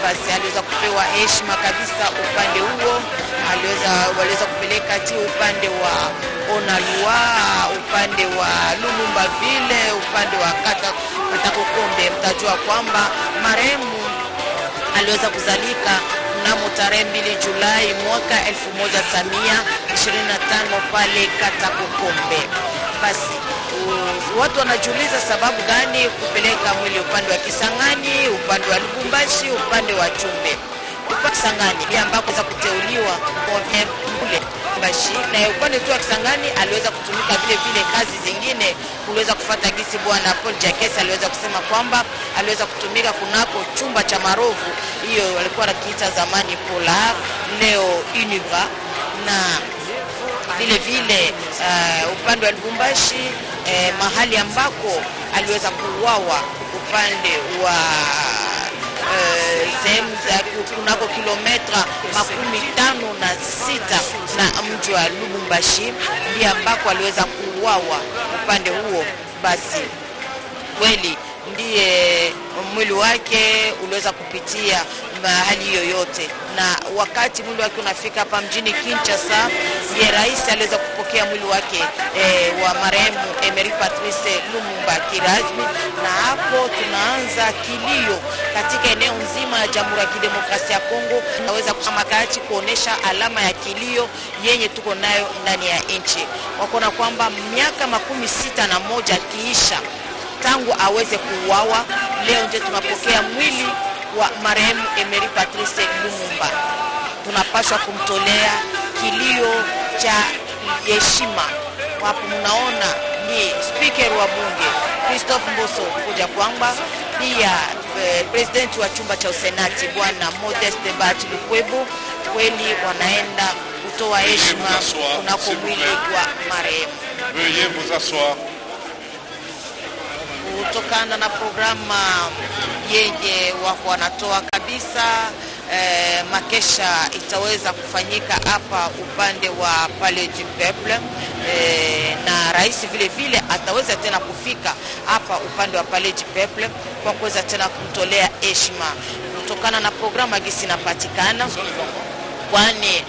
basi aliweza kupewa heshima kabisa upande huo. Waliweza kupeleka upande wa Onalua, upande wa Lumumba vile, upande wa Katakokombe. Mtajua kwamba marehemu aliweza kuzalika mnamo tarehe 2 Julai mwaka 1925 pale Katakokombe. Basi watu wanajiuliza sababu gani kupeleka mwili upande wa Kisangani, upande wa Lubumbashi, upande wa Chumbe. Upande Kisangani ndiye ambako za kuteuliwa kwa kule Bashi, na upande tu wa Kisangani aliweza kutumika vile kazi zingine. Kuliweza kufuata gisi bwana Paul Jakes aliweza kusema kwamba aliweza kutumika kunako chumba cha Marovu, hiyo walikuwa nakiita zamani Polar, leo Univa, na vile upande wa Lubumbashi mahali ambako aliweza kuuawa upande wa sehemu za kunako kilomita 56 na mji wa Lubumbashi, ndiye ambako aliweza kuuawa upande huo basi kweli ndiye mwili wake uliweza kupitia hali yoyote, na wakati mwili wake unafika hapa mjini Kinshasa, ndiye rais aliweza kupokea mwili wake wa marehemu Emery Patrice Lumumba kirasmi, na hapo tunaanza kilio katika eneo nzima ya Jamhuri ya Kidemokrasia ya Kongo. Naweza kusema kati kuonesha alama ya kilio yenye tuko nayo ndani ya nchi, wakona kwamba miaka 61 kiisha tangu aweze kuuawa, leo nje tunapokea mwili wa marehemu Emery Patrice Lumumba. Tunapaswa kumtolea kilio cha heshima. Hapo mnaona ni speaker wa bunge Christophe Mboso kuja kwamba pia president wa chumba cha Senati bwana Modeste Bati Lukwebo, kweli wanaenda kutoa heshima kunako mwili wa marehemu. Veuillez vous asseoir. Kutokana na programa yenye wako wanatoa kabisa, makesha itaweza kufanyika hapa upande wa Palais du Peuple, na rais vile vile ataweza tena kufika hapa upande wa Palais du Peuple kwa kuweza tena kumtolea heshima kutokana na programa gisi inapatikana, kwani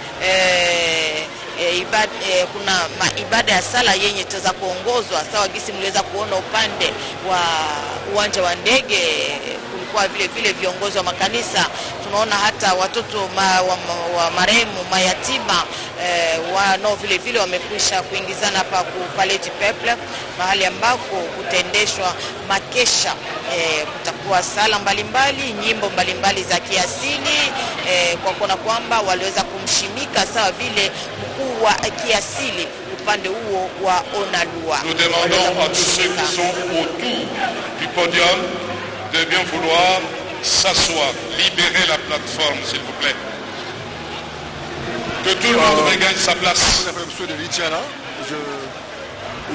kuna ibada ya sala yenye itaweza kuongozwa sawa gisi mliweza kuona upande wa uwanja wa ndege. Kulikuwa vile vile viongozi wa makanisa, tunaona hata watoto wa marehemu mayatima wanao vile vile wamekwisha kuingizana hapa ku Palais du Peuple, mahali ambako kutendeshwa makesha. Kutakuwa sala mbalimbali, nyimbo mbalimbali za kiasili, kwa kuona kwamba waliweza kumshimika sawa vile mkuu wa kiasili upande huo wa Onalua. Nous demandons à tous ceux qui sont autour du podium de bien vouloir s'asseoir. Libérez la plateforme, s'il vous plaît. Que tout le monde regagne sa place.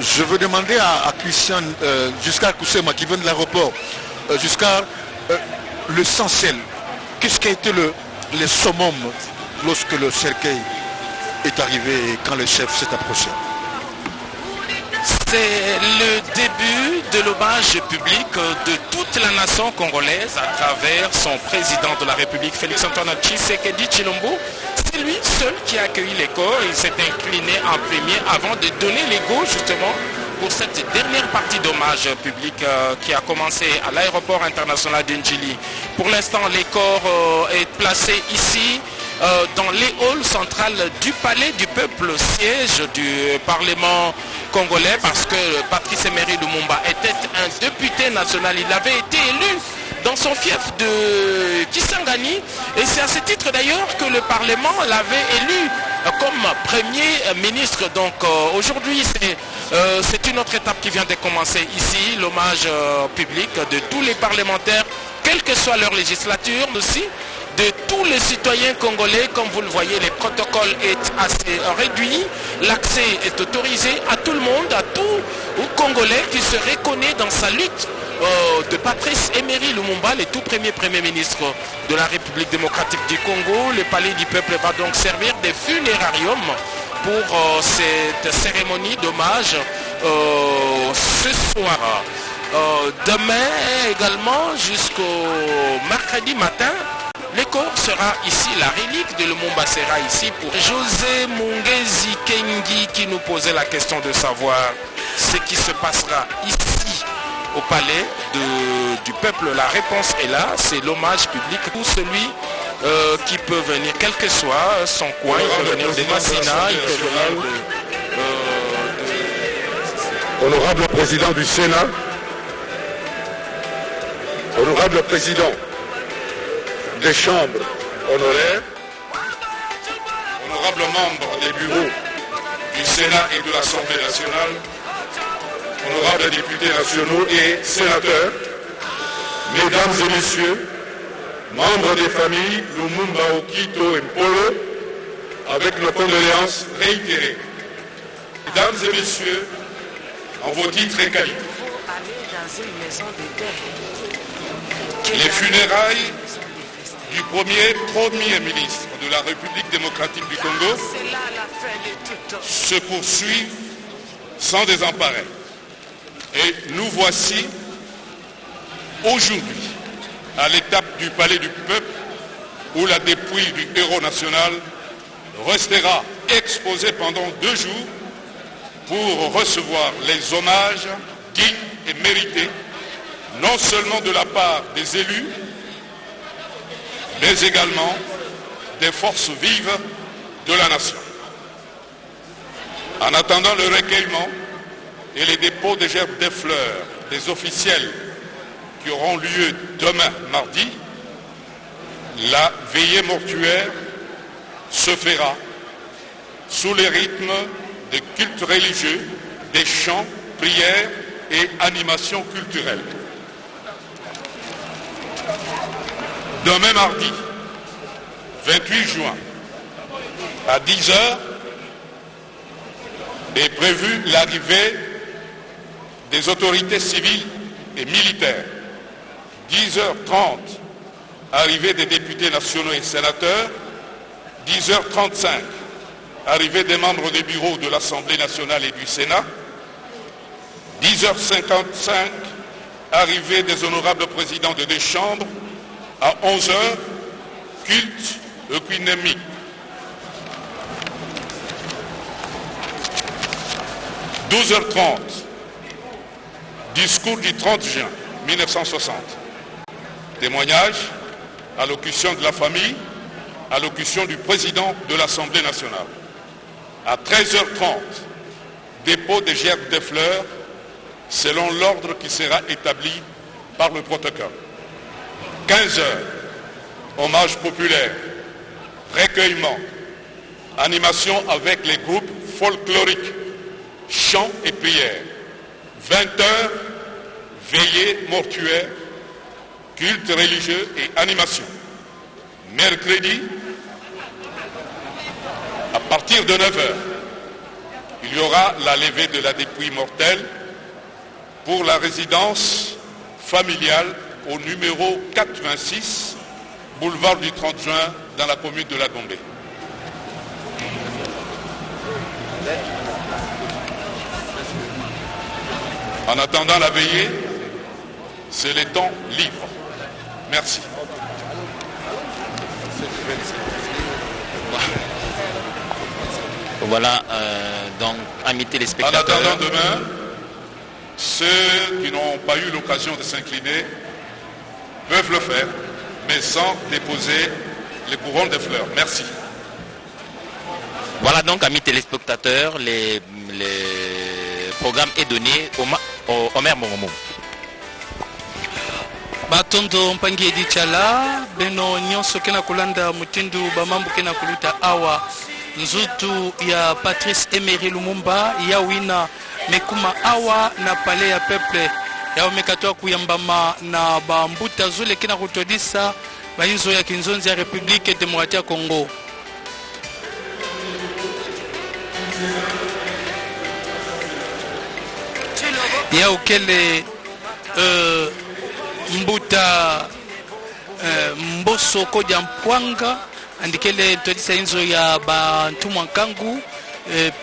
Je veux demander à Christian jusqu'à Koussema qui vient de l'aéroport, jusqu'à l'essentiel. Qu'est-ce qui a été le summum lorsque le cercueil est arrivé et quand le chef s'est approché? C'est le début de l'hommage public de toute la nation congolaise à travers son président de la République, Félix-Antoine Tshisekedi Tshilombo. C'est lui seul qui a accueilli les corps. Il s'est incliné en premier avant de donner les go justement pour cette dernière partie d'hommage public qui a commencé à l'aéroport international d'Ndjili. Pour l'instant, les corps est placé ici dans les halls centrales du Palais du Peuple, siège du Parlement congolais, parce que Patrice Emery Lumumba était un député national. Il avait été élu dans son fief de Kisangani, et c'est à ce titre d'ailleurs que le Parlement l'avait élu comme premier ministre. Donc aujourd'hui c'est une autre étape qui vient de commencer ici, l'hommage public de tous les parlementaires, quelle que soit leur législature, aussi de tous les citoyens congolais. Comme vous le voyez, le protocole est assez réduit, l'accès est autorisé à tout le monde, à tout Congolais qui se reconnaît dans sa lutte de Patrice Emery Lumumba, le tout premier ministre de la République démocratique du Congo. Le Palais du Peuple va donc servir de funérarium pour cette cérémonie d'hommage ce soir. Demain également jusqu'au mercredi matin, le corps sera ici, la relique de Lumumba sera ici. Pour José Mungezi Kengi qui nous posait la question de savoir ce qui se passera ici au palais du peuple. La réponse est là, c'est l'hommage public pour celui qui peut venir, quel que soit son coin. Il peut venir de Massina, il peut venir de... Honorable président du Sénat, honorable président des chambres honoraires, honorables membres des bureaux du Sénat et de l'Assemblée nationale, honorables députés nationaux et sénateurs, mesdames et messieurs, membres des familles Lumumba, Okito et Mpolo, avec nos condoléances réitérées. Mesdames et messieurs, en vos titres et qualités, les funérailles du premier ministre de la République démocratique du Congo se poursuivent sans désemparer. Et nous voici aujourd'hui à l'étape du palais du peuple où la dépouille du héros national restera exposée pendant 2 jours pour recevoir les hommages dignes et mérités, non seulement de la part des élus, mais également des forces vives de la nation. En attendant le recueillement et les dépôts des gerbes des fleurs des officiels qui auront lieu demain mardi, la veillée mortuaire se fera sous les rythmes des cultes religieux, des chants, prières et animations culturelles. Demain mardi, 28 juin, à 10 h, est prévue l'arrivée des autorités civiles et militaires. 10h30, arrivée des députés nationaux et sénateurs. 10h35, arrivée des membres des bureaux de l'Assemblée nationale et du Sénat. 10h55, arrivée des honorables présidents de deux chambres. À 11h, culte œcuménique. « 12h30, discours du 30 juin 1960. Témoignage, allocution de la famille, allocution du président de l'Assemblée nationale. À 13h30, dépôt des gerbes des fleurs selon l'ordre qui sera établi par le protocole. 15h, hommage populaire, recueillement, animation avec les groupes folkloriques, chants et prières. 20h, veillée mortuaire, culte religieux et animation. Mercredi, à partir de 9h, il y aura la levée de la dépouille mortelle pour la résidence familiale au numéro 86, boulevard du 30 juin, dans la commune de La Gombe. En attendant la veillée, c'est les temps libres. Merci. Voilà, donc, amis téléspectateurs. En attendant demain, ceux qui n'ont pas eu l'occasion de s'incliner peuvent le faire, mais sans déposer les couronnes de fleurs. Merci. Voilà donc, amis téléspectateurs, le programme est donné au Omer Mongomo. Batondo mpangi edichala beno nyonso kena kulanda mutindu bamambu kena kuluta awa nzutu ya Patrice Emery Lumumba ya wina mekuma awa na pale ya peuple ya omekatoa kuyambama na bambuta zule kena kutodisa bainzo ya kinzonzi ya Republique Démocratique ya Congo. Ya ukele mbuta mboso koja mpwanga andikele todisa inzo ya bantu mwankangu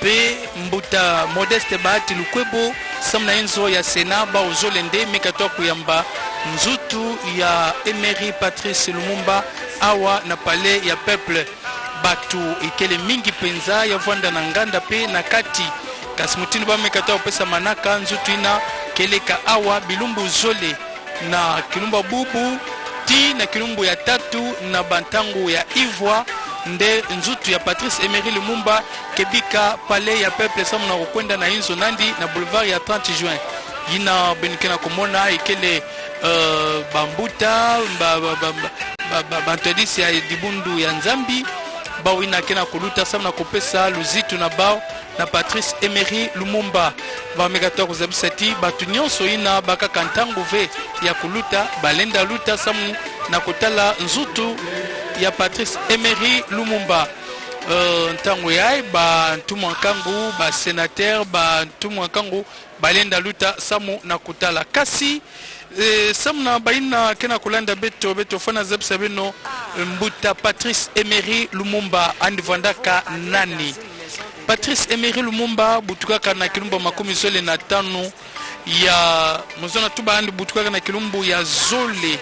pe mbuta Modeste Bahati Lukwebo samna inzo ya Sena ba uzolende mekatoa kuyamba nzutu ya Emery Patrice Lumumba awa na pale ya peuple batu ikele mingi penza ya vanda na nganda pe na kati kasimutini ba mekatoa pesa manaka nzutu ina keleka awa bilumbu zole na kilumba bubu ti na kilumbu ya tatu na bantangu ya Ivoire nde nzutu ya Patrice Emery Lumumba kebika pale ya peuple samu na kukwenda na inzo nandi na boulevard ya 30 juin yina benikena komona ikele bambuta bantodisi ya dibundu ya Nzambi bawina kena kuluta samu na kopesa luzitu na bao na Patrice Emery Lumumba bamekatoa kuzabisati batu nyonso ina bakaka ntango ve ya kuluta balenda luta samu na kotala nzutu ya Patrice Emery Lumumba ntango yae bantu mwankangu ba sénateur bantu mwankangu balenda luta samu na kotala kasi samu na baina kena kulanda beto fana zabisa beno mbuta Patrice Emery Lumumba andivandaka nani Patrice Emery Lumumba butukaka na kilumba 15 ya muzona tuba andi butukaka na kilumbu ya zole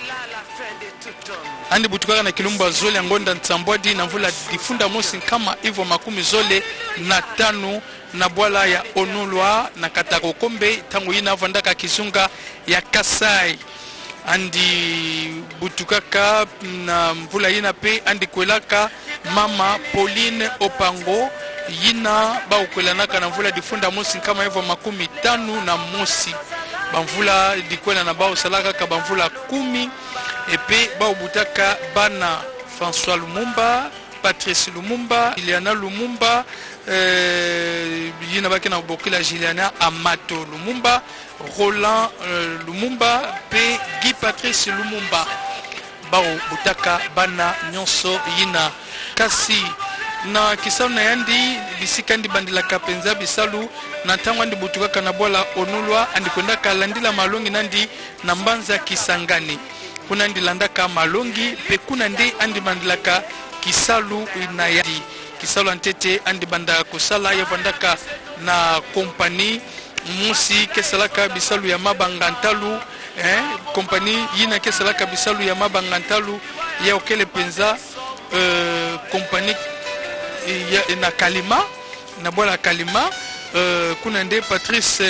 andi butukaka na kilumbu ya zole ya ngonda nsambwadi na mvula difunda mosi kama hivyo makumi zole na tano na bwala ya onulwa na katako kombe tangu ina vandaka kizunga ya Kasai andi butukaka na mvula ina pe andi kwelaka mama Pauline Opango yina ba ukwelanaka na mvula difunda mosi kama hivyo makumi tano na mosi bamvula dikwela na bao salaka ka bamvula 10 epe ba ubutaka bana François Lumumba, Patrice Lumumba, Juliana Lumumba, yina baki na bokila Juliana Amato Lumumba, Roland Lumumba pe Guy Patrice Lumumba bao butaka bana nyonso yina kasi na kisalu na yandi bisika ndi bandila kapenza bisalu na tango ndi butukaka na bola onulwa andi kwendaka landila malongi nandi na mbanza Kisangani kuna ndi landaka malongi pe kuna ndi andi bandilaka kisalu na yandi kisalu antete andi banda kusala ya bandaka na kompani musi kesalaka bisalu ya mabangantalu kompani yina kesalaka bisalu ya mabangantalu ya okele penza kompani na Kalima na bola Kalima kuna nde Patrice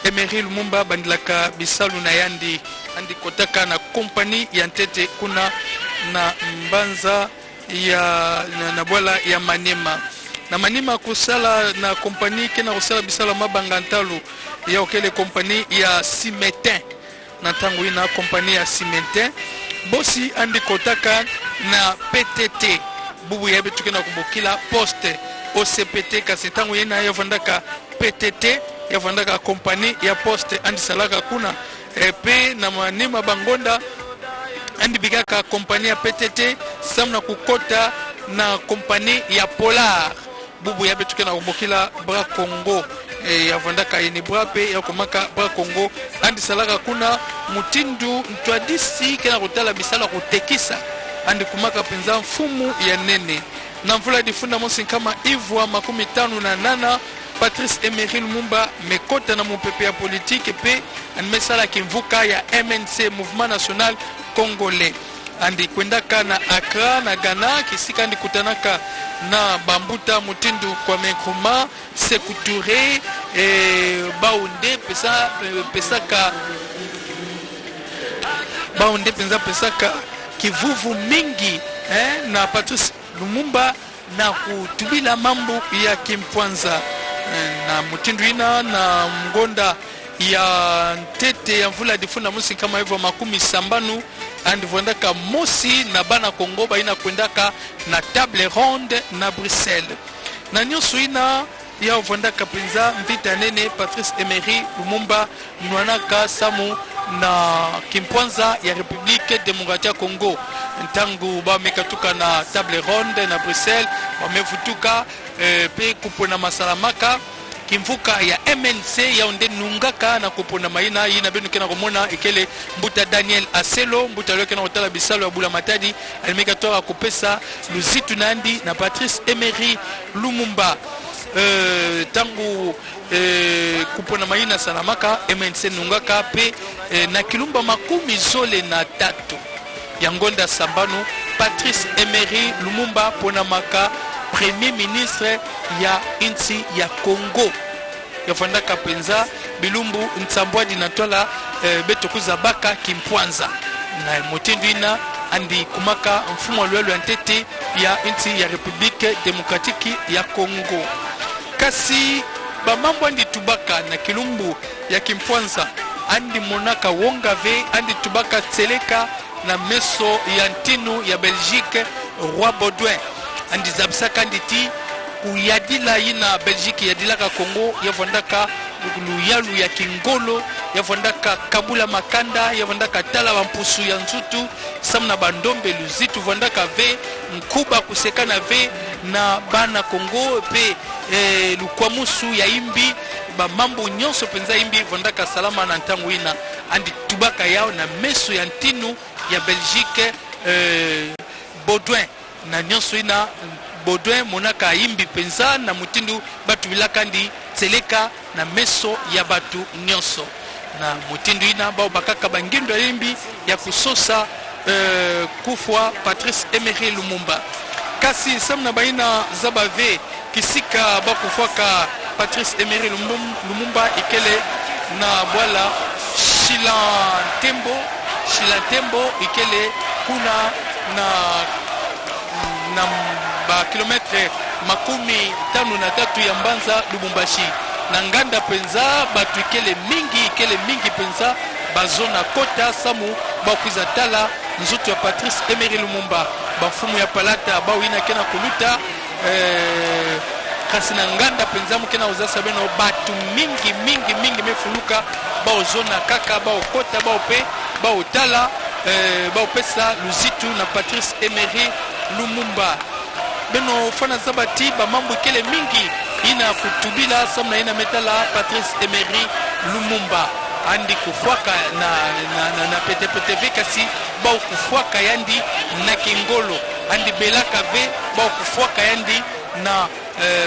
Emery Lumumba bandilaka bisalu na yandi andi kotaka na kompani ya ntete kuna na mbanza ya na bola ya Manema na Manema kusala na kompani kena kusala bisalu mabangantalu ya okele kompani ya Simetin na tangu ina kompani ya Simetin bosi andi kotaka na PTT bubu ya betuke na kubukila poste OCPT kasetangu yena ya vandaka PTT ya vandaka kompani ya poste andi salaka kuna pe na Manema bangonda andi bigaka kompani ya PTT samna kukota na kompani ya Polar bubu ya betuke na kubukila bra Congo ya vandaka yeni bra pe ya kumaka bra Congo andi salaka kuna mutindu ntwadisi kena kutala bisala kutekisa andi kumaka penza mfumu ya nene na mvula difunda mosi kama ivwa 58 Patrice Emery Lumumba mekota na mupepe ya politique pe animesala kimvuka ya MNC Mouvement National Congolais andi kwendaka na Accra na Ghana kisika andi kutanaka na Bambuta Mutindu kwa Nkrumah Sékou Touré Baoundé pesaka Baoundé pesaka kivuvu mingi na Patrice Lumumba na kutubila mambo ya Kimpwanza na Mutindu ina na mgonda ya ntete ya mvula difunda musi kama hivyo 70 andi vondaka mosi na bana Kongo baina kwendaka na table ronde na Bruxelles na nyusu ina ya vondaka penza mvita nene Patrice Emery Lumumba nwanaka samu na Kimpwanza ya Republique Démocratique Congo ntangu ba mekatuka na table ronde na Bruxelles wamevutuka pe kupona masalamaka kimvuka ya MNC ya onde nungaka na kupona maina yina benu kena komona ekele mbuta Daniel Aselo mbuta leo kena otala bisalo ya bula matadi alimekatoa kupesa luzitu nandi na Patrice Emery Lumumba tangu kupona maina salamaka MNC nungaka pe na kilumba 13 ya ngonda sambanu Patrice Emery Lumumba pona maka premier ministre ya inti ya Congo yafandaka penza bilumbu nsambwadi natola betokuza baka Kimpwanza na Mutindu ina andi kumaka mfumo lwelo ntete ya inti ya Republique Démocratique ya Congo kasi bamambo andi tubaka na kilumbu ya Kimpwanza andi monaka wongave andi tubaka tseleka na meso ya ntinu ya Belgique Roi Baudouin andi zabsaka nditi kuyadila yina Belgique yadilaka Congo yavondaka luyalu ya Kingolo yavondaka kabula makanda yavondaka tala bampusu ya nzutu samna bandombe luzitu vondaka ve nkuba kusekana ve na bana Congo pe lukwamusu ya imbi ba mambo nyonso penza imbi vondaka salama na ntangu ina andi tubaka yao na meso ya ntinu ya Belgique Baudouin na nyonso ina Baudouin monaka imbi penza na mutindu batu bilakandi tseleka na meso ya batu nyonso na mutindu ina bao bakaka bangindo imbi ya kusosa kufwa Patrice Emery Lumumba kasi samna baina zabave kisika bakufwaka Patrice Emery Lumumba ikele na bwala Shilantembo ikele kuna na ba kilometre 53 ya Mbanza Lubumbashi na nganda penza batu ikele mingi penza bazona kota samu bakwiza tala nzutu ya Patrice Emery Lumumba bafumu ya palata bawina kena kuluta kasi na nganda penza mukena uzasa beno batu mingi mefuluka baozona kaka baokota baope baotala baopesa luzitu na Patrice Emery Lumumba beno fana zabati ba mambo kele mingi ina kutubila samna ina metala Patrice Emery Lumumba andi kufwaka na PTV kasi bao kufwaka yandi na Kingolo andi belaka ve bao kufwaka yandi na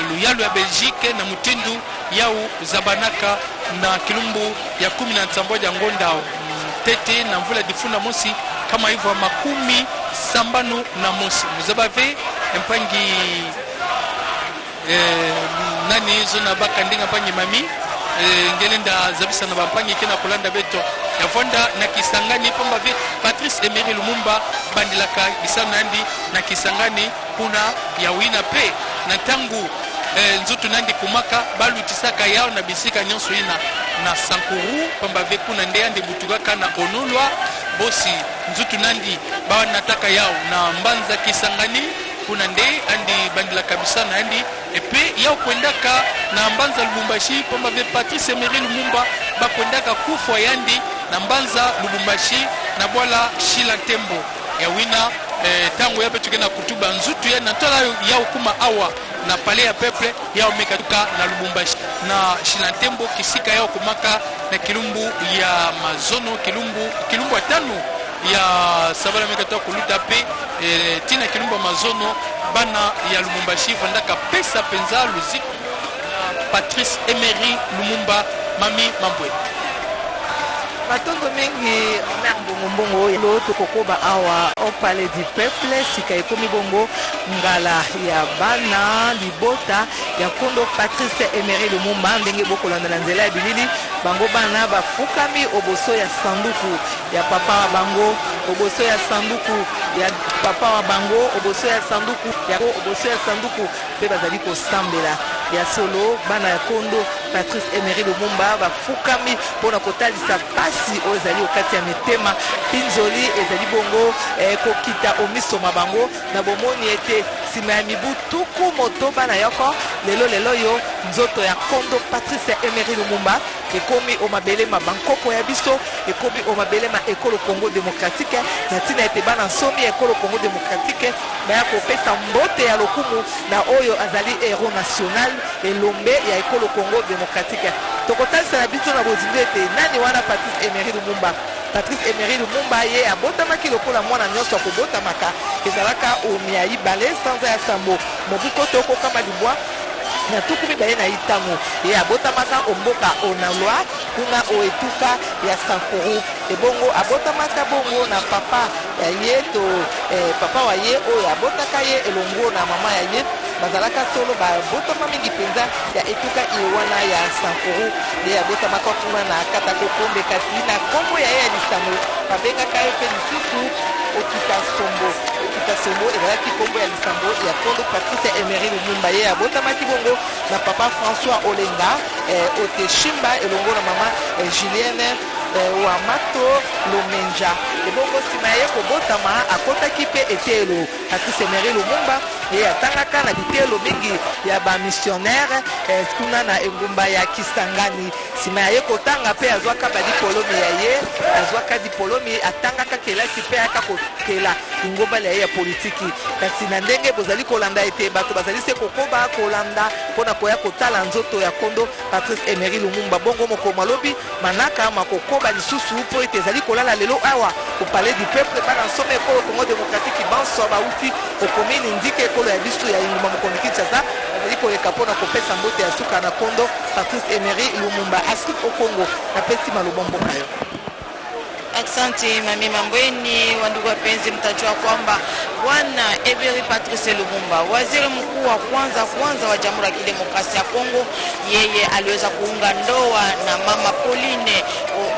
luyalu ya Belgique na mutindu yau zabanaka na kilumbu ya 17 ya ngonda tete na mvula difuna mosi kama hivyo makumi sambanu na mosi muzabave mpangi nani zona bakandinga pangi mami ngelenda zabisa na bampangi kena kulanda beto ya fonda na Kisangani pamba ve Patrice Emery Lumumba bandilaka bisana ndi na Kisangani kuna ya wina pe na tangu nzutu nandi kumaka balu tisaka yao na bisika nyonso ina na Sankuru pamba ve kuna nde ande butuka na Onulwa bosi nzutu nandi bawa nataka yao na Mbanza Kisangani kuna nde andi bandila kabisa na andi epe yao kwendaka na Mbanza Lubumbashi pamba ve Patrice Emery Lumumba bakwendaka kufwa yandi na Mbanza Lubumbashi na bwala Shilantembo ya wina tangu yape tukena kutuba nzutu ya natola yao kuma awa na pale ya peple yao mekatuka na Lubumbashi na Shilantembo kisika yao kumaka na kilumbu ya mazono kilumbu atano ya sabala mekatoa kuluta pe tina kilumbu mazono bana ya Lubumbashi fandaka pesa penza luzik Patrice Emery Lumumba mami mambwe Matondo mengi mbongo lo tokokoba awa au palais du peuple sika ekomi bongo ngala ya bana libota ya kondo Patrice Emery Lumumba ndenge bokolanda na nzela ya bilili bango bana bafukami oboso ya sanduku ya papa wa bango oboso ya sanduku ya papa wa bango oboso ya sanduku pe bazali kosambela ya solo bana ya kondo Patrice Emery Lumumba bafukami pona kotalisa pasi ozali okati ya mitema pinzoli ezali bongo kokita omisoma bango na bomoni ete sima ya mibu tuku moto bana yoko lelo yo nzoto ya kondo Patrice Emery Lumumba ekomi omabele ma bankoko ya biso ekomi omabele ma ekolo Congo démocratique na tina ete bana somi ekolo Congo démocratique baya kopesa mbote ya lokumu na oyo azali héros national elombe ya ekolo Congo démocratique tokotalisa na biso na bozindo ete nani wana Patrice Emery Lumumba Patrice Emery Lumumba ye abotamaki lokola mwana nyonso akobotamaka ezalaka omiai bale sanza ya sambo mobuko toko kama libwa na tuku mibale na itango ye abotamaka omboka onalwa kuna oetuka ya Sankuru ebongo abotamaka bongo na papa ya ye to papa wa ye oyo abotaka ye elongo na mama ya ye bazalaka solo babotama mingi penza ya etuka iwana ya Sankuru ye abotamaka kuna na katako kombe kasi na kombo ya ye ya lisango babengaka ye pe lisusu Okita Sombo ezalaki kombo ya lisango ya kondo Patrice Emery Lumumba ye abotamaki bongo na papa François Olenga Oteshimba elongo na mama Julienne Wamato Lomenja ebongo nsima ye kobotama akotaki pe etelo Patrice Emery Lumumba ye atangaka na bitelo mingi ya bamissionnaire kuna na engumba ya Kisangani nsima ya ye kotanga mpe azwaka badipolome ya ye azwaka dipolome atangaka kelasi mpe ayaka kokela ingombala ya ye ya politiki kasi na ndenge bozali kolanda ete bato bazali se kokoba kolanda mpona koya kotala nzoto ya kondo Patrice Emery Lumumba bongo mokoma alobi manaka makokoba lisusu mpo ete ezali kolala lelo awa kopale du peuple bana nsome ekolo Congo démocratique banso bauti okomini ndike ekolo ya biso ya inguma mokonzi Kinshasa bazali koleka mpona kopesa mbote ya suka na kondo Patrice Emery Lumumba Afrique au Congo napesi maloba mboka yo. Asante Mami Mambweni. Wandugu wapenzi, mtajua kwamba Bwana Emery Patrice Lumumba, waziri mkuu wa kwanza wa Jamhuri ya Kidemokrasia ya Kongo, yeye aliweza kuunga ndoa na Mama Pauline,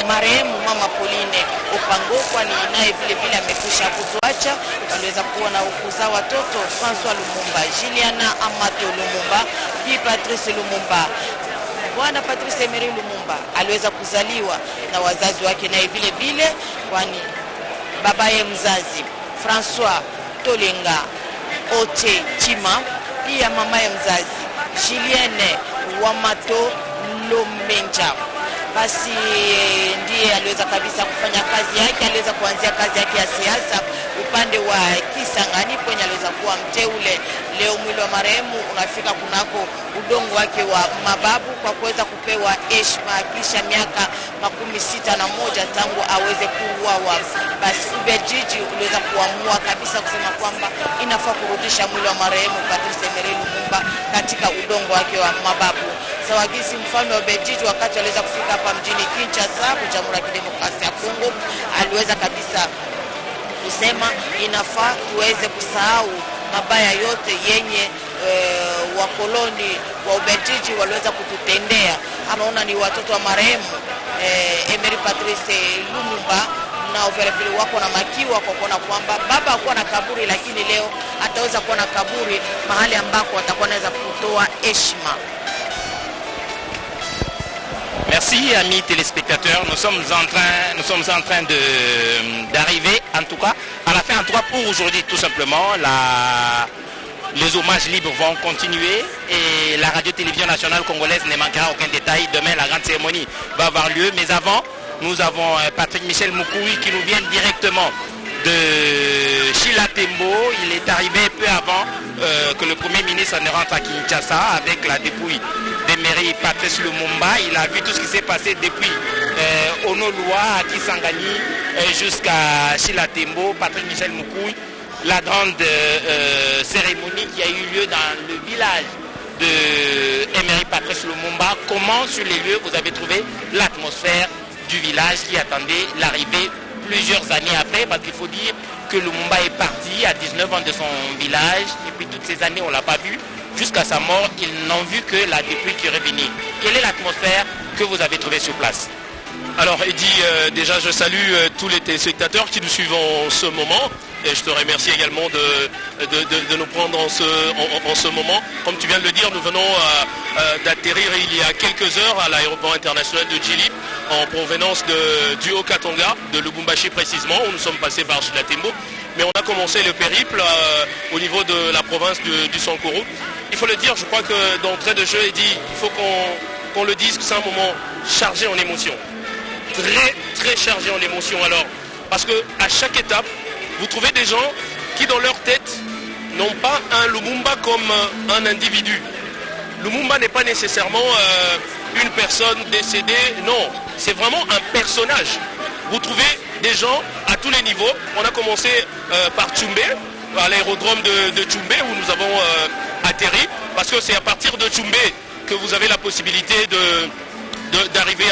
marehemu Mama Pauline Opango, kwani naye vile vile amekwisha kutuacha. Aliweza kuwa na kuzaa watoto François Lumumba, Juliana Amato Lumumba, Bi Patrice Lumumba. Bwana Patrice Emery Lumumba aliweza kuzaliwa na wazazi wake naye vile vile, kwani babaye mzazi François Tolenga Oche Chima, pia mamaye mzazi Julienne Wamato Lomenja. Basi ndiye aliweza kabisa kufanya kazi yake, aliweza kuanzia kazi yake ya siasa upande wa Kisangani kwenye aliweza kuwa mteule. Leo mwili wa marehemu unafika kunako udongo wake wa mababu kwa kuweza kupewa heshima kisha miaka 61 tangu aweze kuuawa. Basi Ubelgiji uliweza kuamua kabisa kusema kwamba inafaa kurudisha mwili wa marehemu Patrice Emery Lumumba katika udongo wake wa mababu. Sawagisi mfalme wa Ubelgiji wakati aliweza kufika hapa mjini Kinshasa, Jamhuri ya Kidemokrasia ya Kongo, aliweza kabisa kusema inafaa tuweze kusahau mabaya yote yenye wakoloni wa Ubelgiji waliweza kututendea. Anaona ni watoto wa marehemu Emery Patrice Lumumba na vile vile wako na makiwa kwa kuona kwamba baba hakuwa na kaburi, lakini leo ataweza kuwa na kaburi mahali ambako atakuwa anaweza kutoa heshima. Merci amis téléspectateurs, nous sommes en train d'arriver en tout cas à la fin, en tout cas pour aujourd'hui tout simplement. Les hommages libres vont continuer et la radio-télévision nationale congolaise ne manquera aucun détail. Demain la grande cérémonie va avoir lieu, mais avant nous avons Patrick Michel Moukoui qui nous vient directement de Chilatembo. Il est arrivé peu avant que le Premier ministre ne rentre à Kinshasa avec la dépouille d'Emery Patrice Lumumba. Il a vu tout ce qui s'est passé depuis Onoloa à Kisangani jusqu'à Chilatembo. Patrick Michel Moukoui, la grande cérémonie qui a eu lieu dans le village de Emery Patrice Lumumba. Comment sur les lieux vous avez trouvé l'atmosphère du village qui attendait l'arrivée plusieurs années après, parce qu'il faut dire que Lumumba est parti à 19 ans de son village et puis toutes ces années on ne l'a pas vu. Jusqu'à sa mort, ils n'ont vu que la dépouille qui revenait. Quelle est l'atmosphère que vous avez trouvée sur place? Alors Eddy, déjà je salue tous les téléspectateurs qui nous suivent en ce moment et je te remercie également de nous prendre en ce moment. Comme tu viens de le dire, nous venons d'atterrir il y a quelques heures à l'aéroport international de Djilip en provenance du Haut-Katanga, de Lubumbashi précisément, où nous sommes passés par Chilatembo. Mais on a commencé le périple au niveau de la province du Sankuru. Il faut le dire, je crois que d'entrée de jeu, Eddy, il faut qu'on le dise que c'est un moment chargé en émotions. Très chargé en émotions alors. Parce qu'à chaque étape, vous trouvez des gens qui dans leur tête n'ont pas un Lumumba comme un individu. Lumumba n'est pas nécessairement une personne décédée, non. C'est vraiment un personnage. Vous trouvez des gens à tous les niveaux. On a commencé par Tchoumbé, à l'aérodrome de Tchoumbé où nous avons atterri. Parce que c'est à partir de Tchoumbé que vous avez la possibilité d'arriver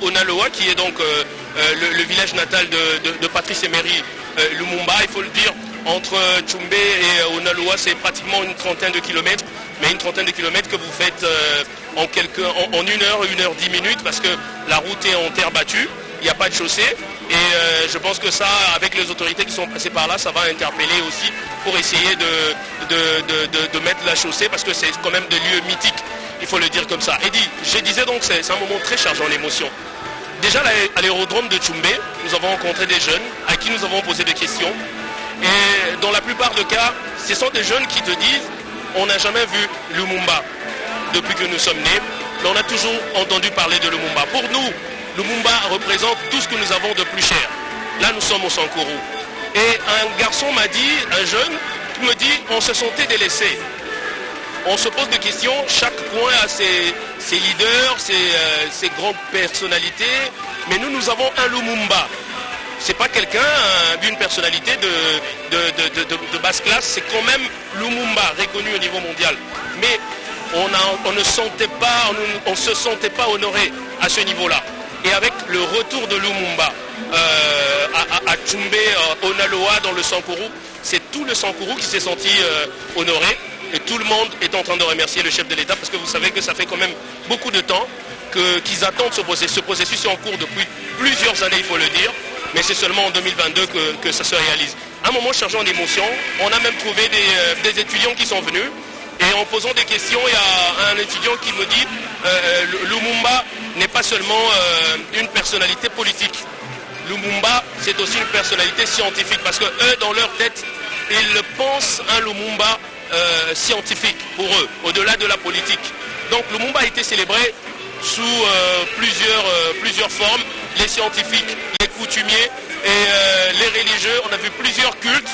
au Naloa, qui est donc le village natal de Patrice Emery Lumumba. Il faut le dire, entre Tchoumbé et Onaloa, c'est pratiquement une trentaine de kilomètres, mais une trentaine de kilomètres que vous faites en 1h10 minutes, parce que la route est en terre battue, il n'y a pas de chaussée, et je pense que ça, avec les autorités qui sont passées par là, ça va interpeller aussi pour essayer de mettre la chaussée, parce que c'est quand même des lieux mythiques. Il faut le dire comme ça. Eddy, je disais donc c'est un moment très chargé en émotions. Déjà à l'aérodrome de Tchoumbé, nous avons rencontré des jeunes à qui nous avons posé des questions. Et dans la plupart des cas, ce sont des jeunes qui te disent on n'a jamais vu Lumumba depuis que nous sommes nés. mais on a toujours entendu parler de Lumumba. Pour nous, Lumumba représente tout ce que nous avons de plus cher. Là, nous sommes au Sankourou. Et un garçon m'a dit, un jeune, qui me dit, on se sentait délaissé. On se pose des questions, chaque coin a ses leaders, ses grandes personnalités, mais nous avons un Lumumba. C'est pas quelqu'un d'une personnalité de basse classe, c'est quand même Lumumba, reconnu au niveau mondial. Mais on ne se sentait pas honoré à ce niveau-là. Et avec le retour de Lumumba à Tchumbe, Onaloa, dans le Sankourou, c'est tout le Sankourou qui s'est senti honoré. Et tout le monde est en train de remercier le chef de l'État parce que vous savez que ça fait quand même beaucoup de temps qu'ils attendent ce processus. Ce processus est en cours depuis plusieurs années, il faut le dire. Mais c'est seulement en 2022 que ça se réalise. À un moment chargeant d'émotions, on a même trouvé des étudiants qui sont venus. Et en posant des questions, il y a un étudiant qui me dit Lumumba n'est pas seulement une personnalité politique. Lumumba, c'est aussi une personnalité scientifique. Parce que eux, dans leur tête, ils pensent un Lumumba scientifique pour eux, au-delà de la politique. Donc Lumumba a été célébré sous plusieurs formes. Les scientifiques, les coutumiers et les religieux. On a vu plusieurs cultes.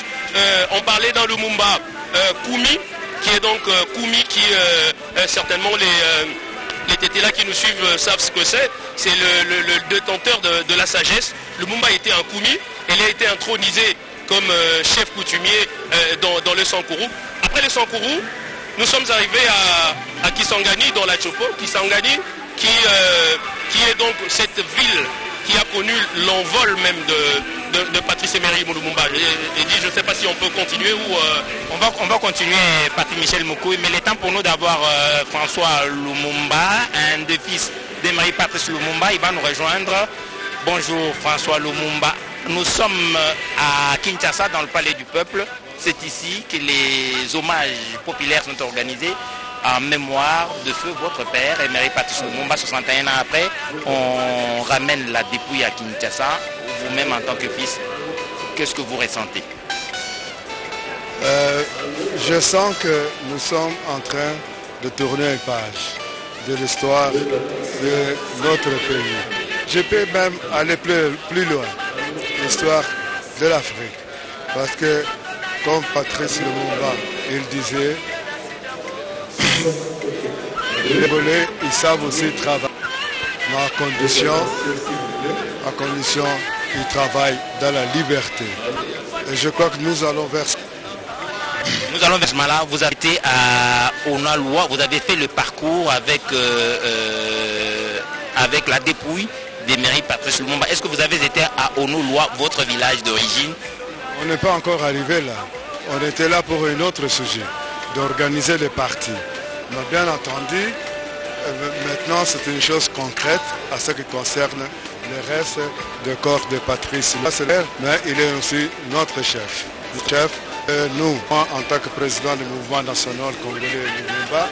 On parlait d'un Lumumba Koumi, qui est donc Koumi, qui certainement les tétés-là qui nous suivent savent ce que c'est. C'est le détenteur de la sagesse. Lumumba était un Koumi. Il a été intronisé comme chef coutumier dans le Sankourou. Après le Sankourou, nous sommes arrivés à Kisangani, dans la Chopo. Kisangani, qui est donc cette ville qui a connu l'envol même de Patrice Emery Lumumba. Et dit, je ne sais pas si on peut continuer ou... On va continuer, Patrice Michel Moukouy, mais il est temps pour nous d'avoir François Lumumba, un des fils d'Emery Patrice Lumumba. Il va nous rejoindre. Bonjour François Lumumba. Nous sommes à Kinshasa, dans le Palais du Peuple. C'est ici que les hommages populaires sont organisés en mémoire de feu votre père, Emery Patrice Lumumba. 61 ans après, on ramène la dépouille à Kinshasa. Vous-même en tant que fils, qu'est-ce que vous ressentez? Je sens que nous sommes en train de tourner une page de l'histoire de notre pays. Je peux même aller plus loin, l'histoire de l'Afrique. Parce que, comme Patrice Lumumba, il disait, les volets, ils savent aussi travailler. Mais à condition, ils travaillent dans la liberté. Et je crois que nous allons vers ça. Nous allons vers ce moment-là. Vous avez été à Onaloa, vous avez fait le parcours avec la dépouille d'Emery Patrice Lumumba. Est-ce que vous avez été à Onaloa, votre village d'origine? On n'est pas encore arrivé là. On était là pour un autre sujet, d'organiser les partis. Mais bien entendu, maintenant c'est une chose concrète à ce qui concerne le reste du corps de Patrice. Mais il est aussi notre chef. Nous, moi, en tant que président du mouvement national congolais Lumumba,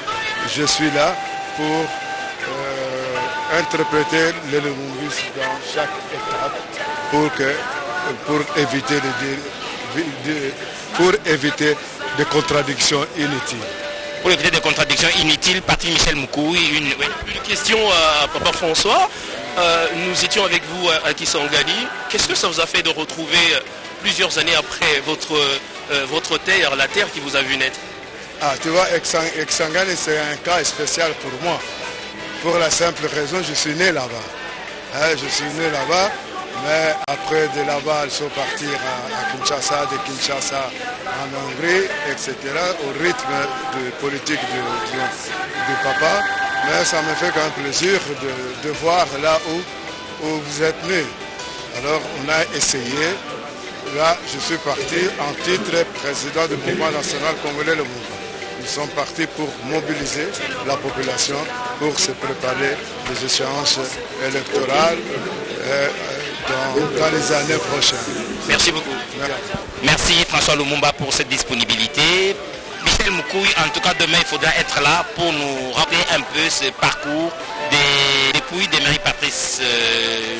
je suis là pour interpréter le Lumumbisme dans chaque étape pour éviter des contradictions inutiles. Pour éviter des contradictions inutiles, Patrice Michel Moukouy, une question à Papa François. Nous étions avec vous à Kisangani. Qu'est-ce que ça vous a fait de retrouver plusieurs années après votre terre, la terre qui vous a vu naître? Ah, tu vois, Kisangani, c'est un cas spécial pour moi. Pour la simple raison, je suis né là-bas. Je suis né là-bas, mais après de là-bas, ils sont partis à Kinshasa, de Kinshasa en Hongrie, etc., au rythme de politique du papa. Mais ça me fait quand même plaisir de voir là où vous êtes né. Alors on a essayé. Là, je suis parti en titre président du mouvement national congolais le mouvement. Nous sommes partis pour mobiliser la population pour se préparer des échéances électorales dans les années prochaines. Merci beaucoup. Merci François Lumumba pour cette disponibilité. Michel Moukouy, en tout cas demain il faudra être là pour nous rappeler un peu ce parcours des dépouilles d'Emery Patrice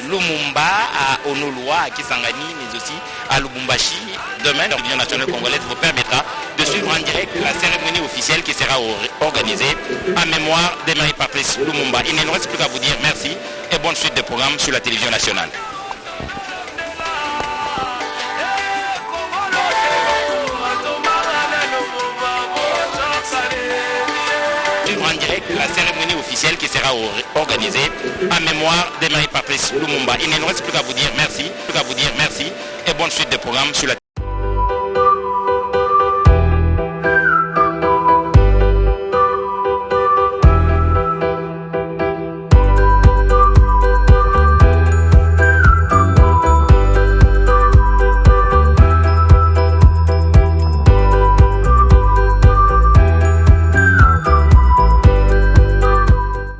Lumumba à Onaloa, à Kisangani, mais aussi à Lubumbashi. Demain, la réunion nationale congolaise vous permettra de suivre suivre en direct la cérémonie officielle qui sera organisée en mémoire de Marie-Patrice Lumumba. Il ne nous reste plus qu'à vous dire merci et bonne suite de programme sur la télévision nationale. En direct la cérémonie officielle qui sera organisée en mémoire de Marie-Patrice Lumumba. Il ne nous reste plus qu'à vous dire merci et bonne suite de programme sur la